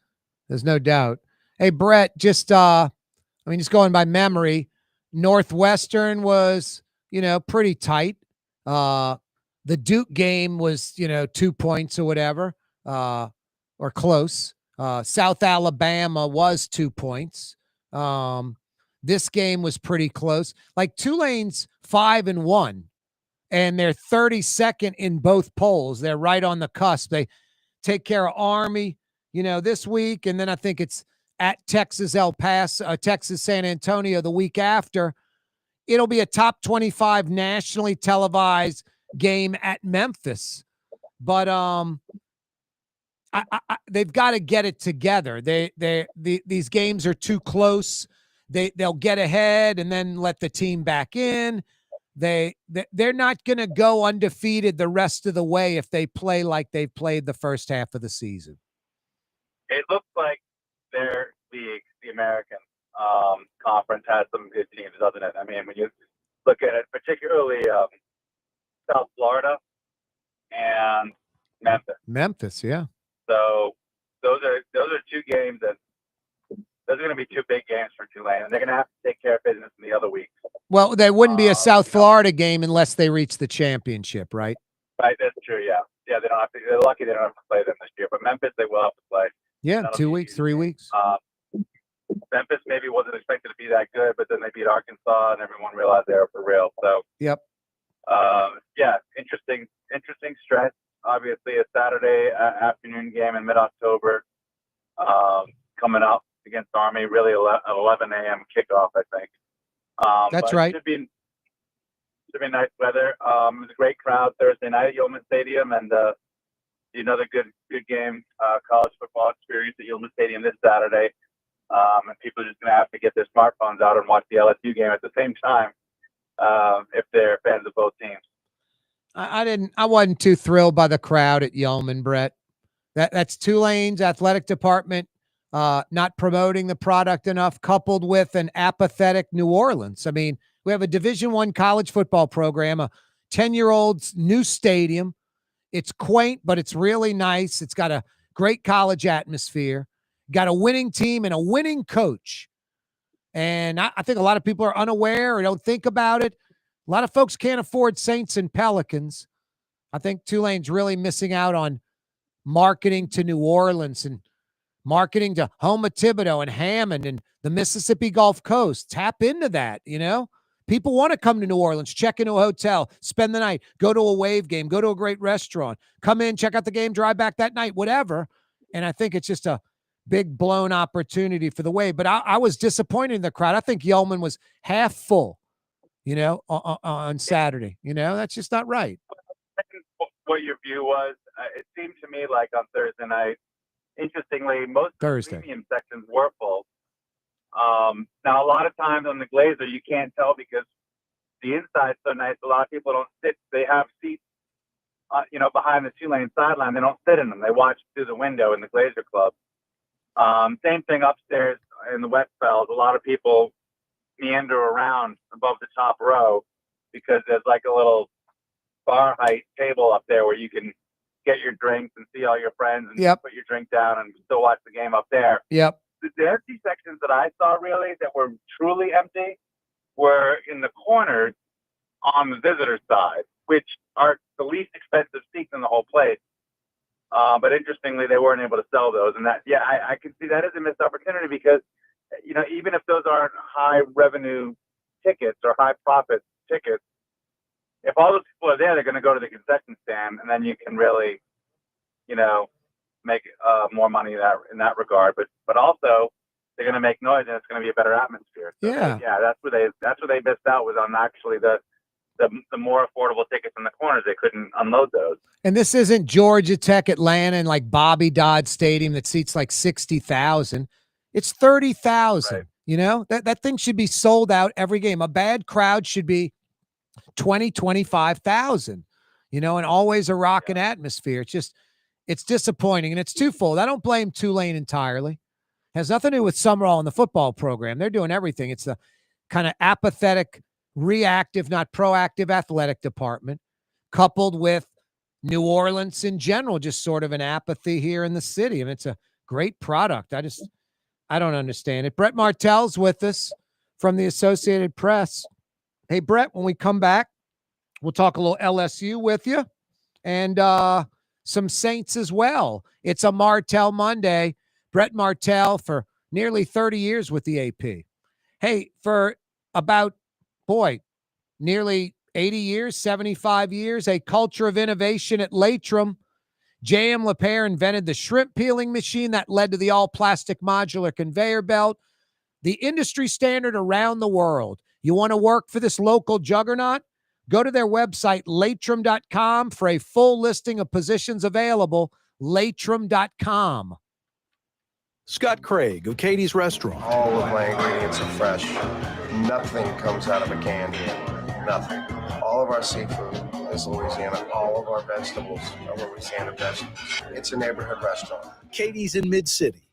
There's no doubt. Hey, Brett, just going by memory, Northwestern was, pretty tight. The The Duke game was, 2 points or whatever, or close. South Alabama was 2 points. This game was pretty close. Like Tulane's 5-1, and they're 32nd in both polls. They're right on the cusp. They take care of Army, this week, and then I think it's at Texas El Paso, Texas San Antonio the week after. It'll be a top 25 nationally televised game at Memphis, but they've got to get it together. These games are too close. They'll get ahead and then let the team back in. They're not going to go undefeated the rest of the way if they play like they've played the first half of the season. It looks like their league, the American Conference, has some good teams, doesn't it? I mean, when you look at it, particularly South Florida and Memphis. Memphis, yeah. So those are two games that those are going to be two big games for Tulane, and they're going to have to take care of business in the other weeks. Well, there wouldn't be a South Florida game unless they reach the championship, right? Right, that's true. Yeah, they don't have to. They're lucky they don't have to play them this year, but Memphis they will have to play. Yeah, 2 weeks, 3 weeks. Memphis maybe wasn't expected to be that good, but then they beat Arkansas, and everyone realized they were for real. So, yep. Yeah, interesting stretch. Obviously, a Saturday afternoon game in mid-October coming up against Army. Really, 11 a.m. kickoff, I think. That's but right. Should be nice weather. It was a great crowd Thursday night at Yeoman Stadium, and another good game college football experience at Yeoman Stadium this Saturday. And people are just going to have to get their smartphones out and watch the LSU game at the same time if they're fans of both teams. I wasn't too thrilled by the crowd at Yeoman, Brett. That's Tulane's athletic department not promoting the product enough, coupled with an apathetic New Orleans. I mean, we have a Division I college football program, a 10-year-old's new stadium. It's quaint, but it's really nice. It's got a great college atmosphere, got a winning team and a winning coach. And I think a lot of people are unaware or don't think about it. A lot of folks can't afford Saints and Pelicans. I think Tulane's really missing out on marketing to New Orleans and marketing to home of Thibodeau and Hammond and the Mississippi Gulf Coast. Tap into that, People want to come to New Orleans, check into a hotel, spend the night, go to a Wave game, go to a great restaurant, come in, check out the game, drive back that night, whatever. And I think it's just a big blown opportunity for the Wave. But I was disappointed in the crowd. I think Yeoman was half full, on Saturday. That's just not right. What your view was, it seemed to me like on Thursday night, interestingly, most of the premium sections were full. Now, a lot of times on the Glazer, you can't tell because the inside's so nice. A lot of people don't sit. They have seats, behind the Tulane sideline. They don't sit in them. They watch through the window in the Glazer Club. Same thing upstairs in the Westfeld. A lot of people meander around above the top row because there's like a little bar height table up there where you can get your drinks and see all your friends and put your drink down and still watch the game up there. Yep. The empty sections that I saw really that were truly empty were in the corners on the visitor side, which are the least expensive seats in the whole place. But interestingly, they weren't able to sell those. And that, I can see that as a missed opportunity because, even if those aren't high revenue tickets or high profit tickets, if all those people are there, they're going to go to the concession stand, and then you can really, make more money in that regard. But also, they're going to make noise, and it's going to be a better atmosphere. So, that's where they missed out, was on actually the more affordable tickets in the corners. They couldn't unload those. And this isn't Georgia Tech, Atlanta, and like Bobby Dodd Stadium that seats like 60,000. It's 30,000. Right. That thing should be sold out every game. A bad crowd should be 20, 25,000, and always a rocking atmosphere. It's disappointing, and it's twofold. I don't blame Tulane entirely. It has nothing to do with Summerall and the football program. They're doing everything. It's the kind of apathetic, reactive, not proactive athletic department, coupled with New Orleans in general, just sort of an apathy here in the city. And it's a great product. I don't understand it. Brett Martell's with us from the Associated Press. Hey, Brett, when we come back, we'll talk a little LSU with you. and some Saints as well. It's a Martell Monday. Brett Martell for nearly 30 years with the AP. Hey, for about, nearly 80 years, 75 years, a culture of innovation at Latrim. J.M. Lapierre invented the shrimp peeling machine that led to the all-plastic modular conveyor belt, the industry standard around the world. You want to work for this local juggernaut? Go to their website, latrim.com, for a full listing of positions available, latrim.com. Scott Craig of Katie's Restaurant. All of my ingredients are fresh. Nothing comes out of a can here. Nothing. All of our seafood is Louisiana. All of our vegetables are Louisiana vegetables. It's a neighborhood restaurant. Katie's in Mid-City.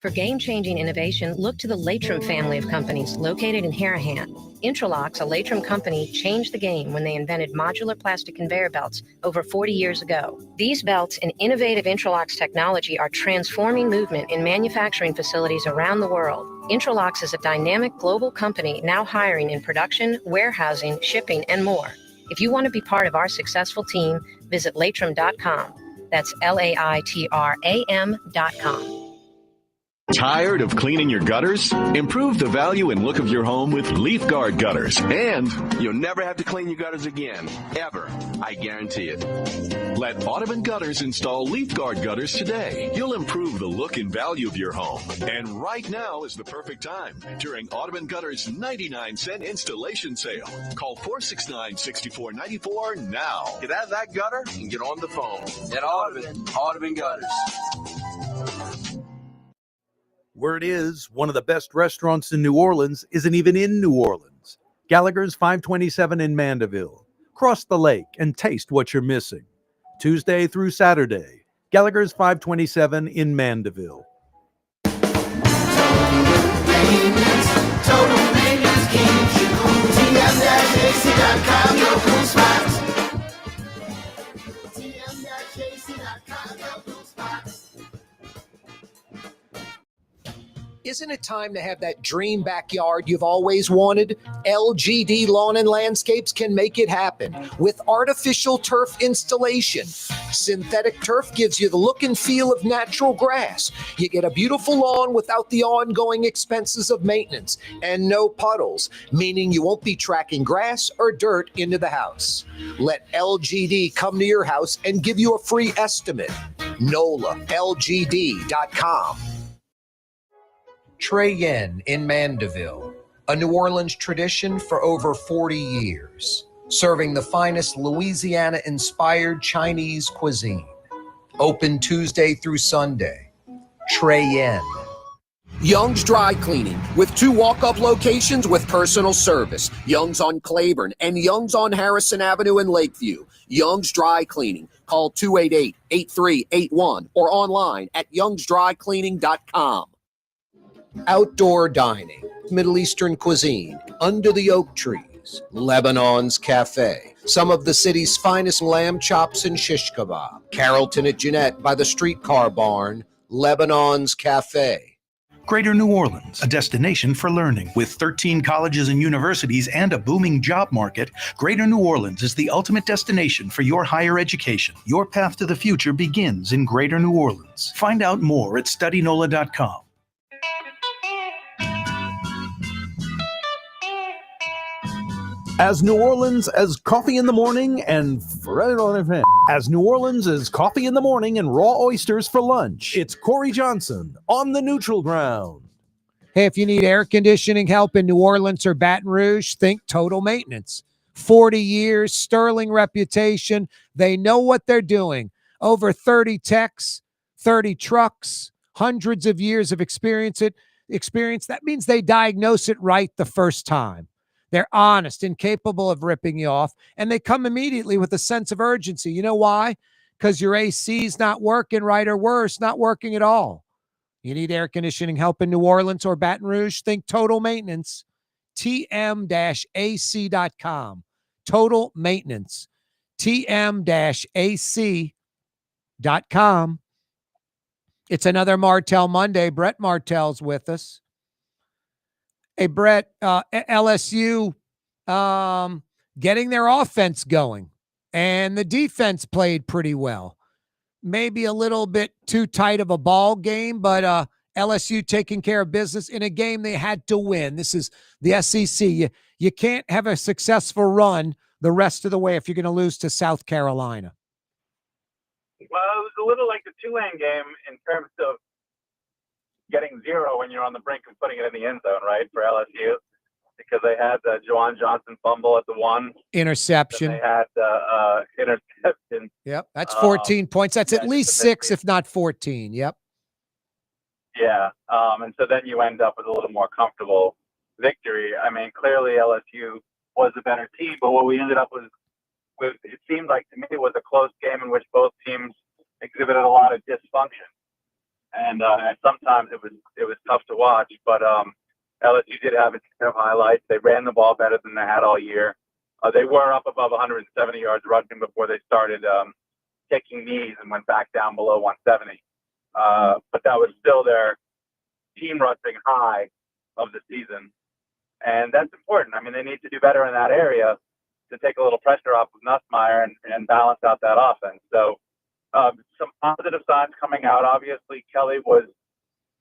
For game-changing innovation, look to the Latrim family of companies located in Harahan. Intralox, a Latrim company, changed the game when they invented modular plastic conveyor belts over 40 years ago. These belts and innovative Intralox technology are transforming movement in manufacturing facilities around the world. Intralox is a dynamic global company now hiring in production, warehousing, shipping, and more. If you want to be part of our successful team, visit latrim.com. That's LAITRAM.com. Tired of cleaning your gutters? Improve the value and look of your home with Leaf Guard gutters, and you'll never have to clean your gutters again, ever. I guarantee it. Let Audubon Gutters install Leaf Guard gutters today. You'll improve the look and value of your home. And right now is the perfect time during Audubon Gutters 99-cent installation sale. Call 469-6494 now. Get out of that gutter and get on the phone. At Audubon Gutters. Word is, one of the best restaurants in New Orleans isn't even in New Orleans. Gallagher's 527 in Mandeville. Cross the lake and taste what you're missing. Tuesday through Saturday. Gallagher's 527 in Mandeville. Total maintenance keeps you cool. TM-AC.com, your cool spots. TM-AC.com, your cool spots. Isn't it time to have that dream backyard you've always wanted? LGD Lawn and Landscapes can make it happen with artificial turf installation. Synthetic turf gives you the look and feel of natural grass. You get a beautiful lawn without the ongoing expenses of maintenance and no puddles, meaning you won't be tracking grass or dirt into the house. Let LGD come to your house and give you a free estimate. NOLALGD.com. Trey Yen in Mandeville, a New Orleans tradition for over 40 years, serving the finest Louisiana-inspired Chinese cuisine. Open Tuesday through Sunday. Trey Yen. Young's Dry Cleaning, with 2 walk-up locations with personal service. Young's on Claiborne and Young's on Harrison Avenue in Lakeview. Young's Dry Cleaning. Call 288-8381 or online at youngsdrycleaning.com. Outdoor dining, Middle Eastern cuisine, under the oak trees, Lebanon's Cafe, some of the city's finest lamb chops and shish kebab, Carrollton at Jeanette by the streetcar barn, Lebanon's Cafe. Greater New Orleans, a destination for learning. With 13 colleges and universities and a booming job market, Greater New Orleans is the ultimate destination for your higher education. Your path to the future begins in Greater New Orleans. Find out more at studynola.com. As New Orleans as coffee in the morning and as New Orleans as coffee in the morning and raw oysters for lunch, it's Corey Johnson on the neutral ground. Hey, if you need air conditioning help in New Orleans or Baton Rouge, think Total Maintenance. 40 years, sterling reputation. They know what they're doing. Over 30 techs, 30 trucks, hundreds of years of experience. That means they diagnose it right the first time. They're honest and capable of ripping you off, and they come immediately with a sense of urgency. You know why? Because your AC's not working right, or worse, not working at all. You need air conditioning help in New Orleans or Baton Rouge? Think Total Maintenance. TM-AC.com. Total Maintenance. TM-AC.com. It's another Martell Monday. Brett Martell's with us. Hey, Brett, LSU getting their offense going. And the defense played pretty well. Maybe a little bit too tight of a ball game, but LSU taking care of business in a game they had to win. This is the SEC. You can't have a successful run the rest of the way if you're going to lose to South Carolina. Well, it was a little like the Tulane game in terms of getting 0 when you're on the brink of putting it in the end zone, right, for LSU, because they had the Juwan Johnson fumble at the 1. Interception. They had interception. Yep, that's 14 points. That's at least 6, if not 14. Yep. Yeah, and so then you end up with a little more comfortable victory. I mean, clearly LSU was a better team, but what we ended up with it seemed like to me it was a close game in which both teams exhibited a lot of dysfunction, and sometimes it was tough to watch. But LSU did have its highlights. They ran the ball better than they had all year. They were up above 170 yards rushing before they started taking knees and went back down below 170. But that was still their team rushing high of the season. And that's important. I mean, they need to do better in that area to take a little pressure off of Nussmeier and balance out that offense. So some positive signs coming out. Obviously, Kelly was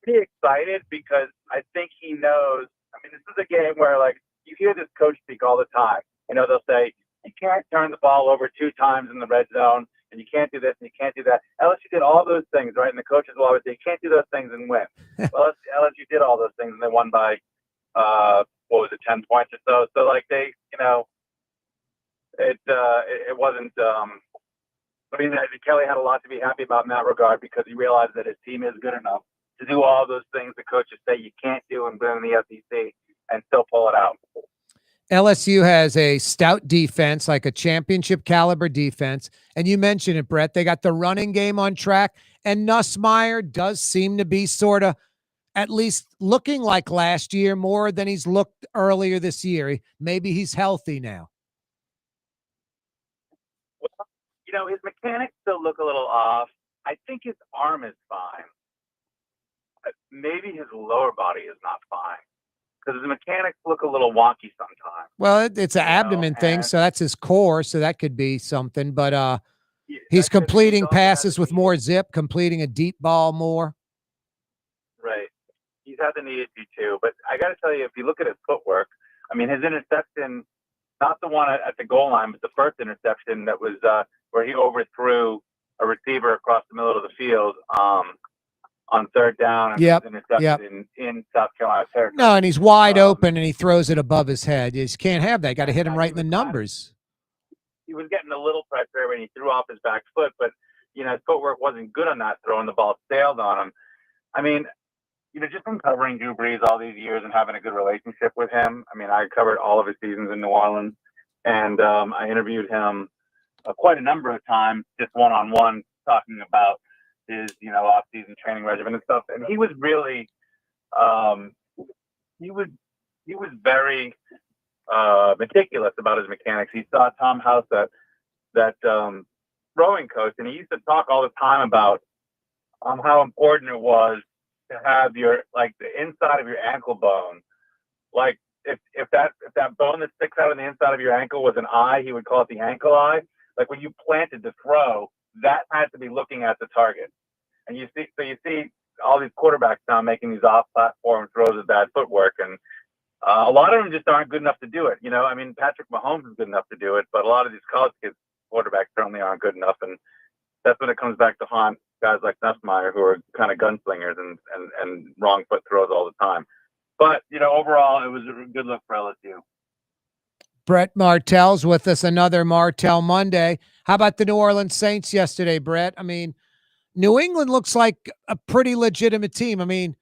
pretty excited because I think he knows. I mean, this is a game where, like, you hear this coach speak all the time. You know, they'll say, you can't turn the ball over 2 times in the red zone, and you can't do this, and you can't do that. LSU did all those things, right? And the coaches will always say, you can't do those things and win. Well, LSU did all those things, and they won by, 10 points or so. So, like, they, you know, it wasn't I mean, Kelly had a lot to be happy about in that regard because he realized that his team is good enough to do all those things the coaches say you can't do and in the SEC and still pull it out. LSU has a stout defense, like a championship caliber defense. And you mentioned it, Brett. They got the running game on track. And Nussmeier does seem to be sort of at least looking like last year more than he's looked earlier this year. Maybe he's healthy now. Well, you know, his mechanics still look a little off. I think his arm is fine. Maybe his lower body is not fine because his mechanics look a little wonky sometimes. Well, it's an abdomen thing, so that's his core, so that could be something. But he's completing passes with more zip, completing a deep ball more. Right. He's had the knee issue too. But I got to tell you, if you look at his footwork, I mean, his interception, not the one at the goal line, but the first interception that was where he overthrew a receiver across the middle of the field on third down and was intercepted in South Carolina territory. No, and he's wide open and he throws it above his head. You just can't have that. Got to hit him right in the numbers. He was getting a little pressure when he threw off his back foot, but, you know, his footwork wasn't good on that throw and the ball sailed on him. I mean, you know, just from covering Drew Brees all these years and having a good relationship with him. I mean, I covered all of his seasons in New Orleans, and I interviewed him quite a number of times, just one-on-one, talking about his, you know, off-season training regimen and stuff. And he was really, he was very meticulous about his mechanics. He saw Tom House, that rowing coach, and he used to talk all the time about how important it was to have your, like, the inside of your ankle bone. Like, if that bone that sticks out on the inside of your ankle was an eye, he would call it the ankle eye. Like, when you planted the throw, that had to be looking at the target. And you see all these quarterbacks now making these off-platform throws with bad footwork, and a lot of them just aren't good enough to do it. You know, I mean, Patrick Mahomes is good enough to do it, but a lot of these college kids quarterbacks certainly aren't good enough, and that's when it comes back to haunt guys like Nussmeier, who are kind of gunslingers and wrong foot throws all the time. But, you know, overall, it was a good look for LSU. Brett Martell's with us, another Martell Monday. How about the New Orleans Saints yesterday, Brett? I mean, New England looks like a pretty legitimate team. I mean,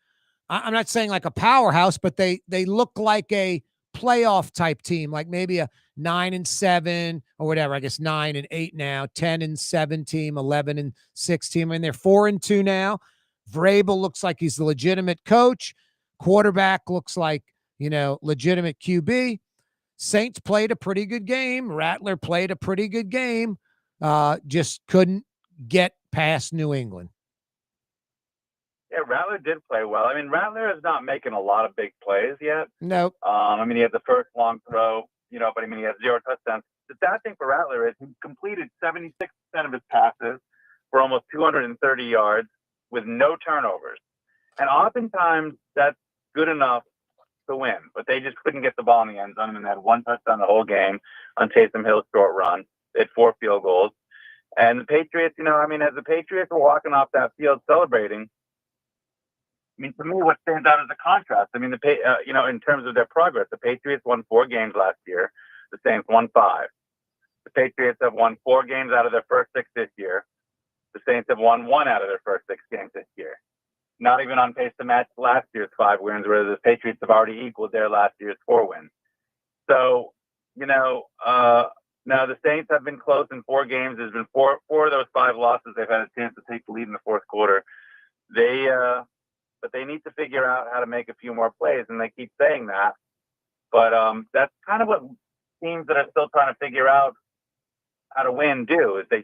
I'm not saying like a powerhouse, but they look like a playoff type team, like maybe a 9-7 or whatever. I guess 9-8 now, 10-7 team, 11-6 team. I mean, they're 4-2 now. Vrabel looks like he's the legitimate coach. Quarterback looks like, you know, legitimate QB. Saints played a pretty good game. Rattler played a pretty good game. Just couldn't get past New England. Yeah, Rattler did play well. I mean, Rattler is not making a lot of big plays yet. Nope. I mean, he had the first long throw, you know, but I mean, he had 0 touchdowns. the sad thing for Rattler is he completed 76% of his passes for almost 230 yards with no turnovers. And oftentimes that's good enough to win, but they just couldn't get the ball in the end zone and had one touchdown the whole game on Taysom Hill's short run. They had 4 field goals. And the Patriots, as the Patriots were walking off that field celebrating, to me, what stands out is the contrast. In terms of their progress, the Patriots won 4 games last year. The Saints won 5. The Patriots have won 4 games out of their first 6 this year. The Saints have won 1 out of their first 6 games this year. Not even on pace to match last year's 5 wins, where the Patriots have already equaled their last year's 4 wins. So, now the Saints have been close in 4 games. There's been 4 of those 5 losses. They've had a chance to take the lead in the fourth quarter. But they need to figure out how to make a few more plays, and they keep saying that. But that's kind of what teams that are still trying to figure out how to win do, is they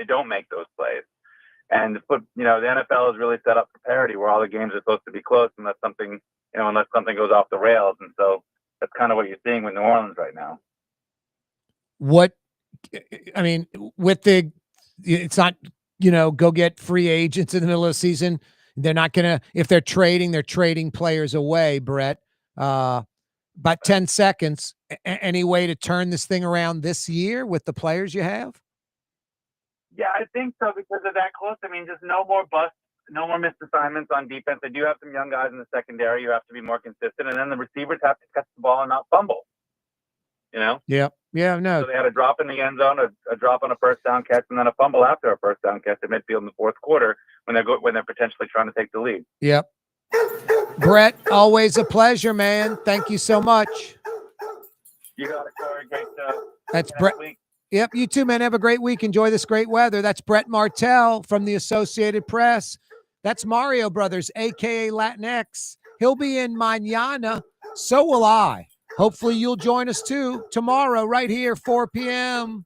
don't make those plays. And the NFL is really set up for parity, where all the games are supposed to be close unless something goes off the rails. And so that's kind of what you're seeing with New Orleans right now. It's not, go get free agents in the middle of the season. They're not going to, if they're trading players away, Brett. About 10 seconds. Any way to turn this thing around this year with the players you have? Yeah, I think so, because of that close. Just no more busts, no more missed assignments on defense. They do have some young guys in the secondary. You have to be more consistent. And then the receivers have to catch the ball and not fumble. Yep. Yeah, no. So they had a drop in the end zone, a drop on a first down catch, and then a fumble after a first down catch at midfield in the fourth quarter when they're potentially trying to take the lead. Yep. Brett, always a pleasure, man. Thank you so much. You got it, Corey. Great show. That's Brett. Yep, you too, man. Have a great week. Enjoy this great weather. That's Brett Martell from the Associated Press. That's Mario Brothers, a.k.a. Latinx. He'll be in Mañana. So will I. Hopefully you'll join us too tomorrow right here, 4 p.m.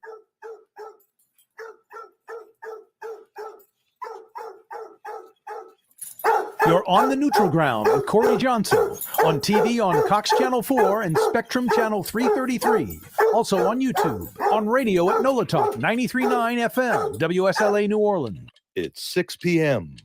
You're on the neutral ground with Corey Johnson on TV on Cox Channel 4 and Spectrum Channel 333. Also on YouTube, on radio at NOLA Talk 93.9 FM, WSLA New Orleans. It's 6 p.m.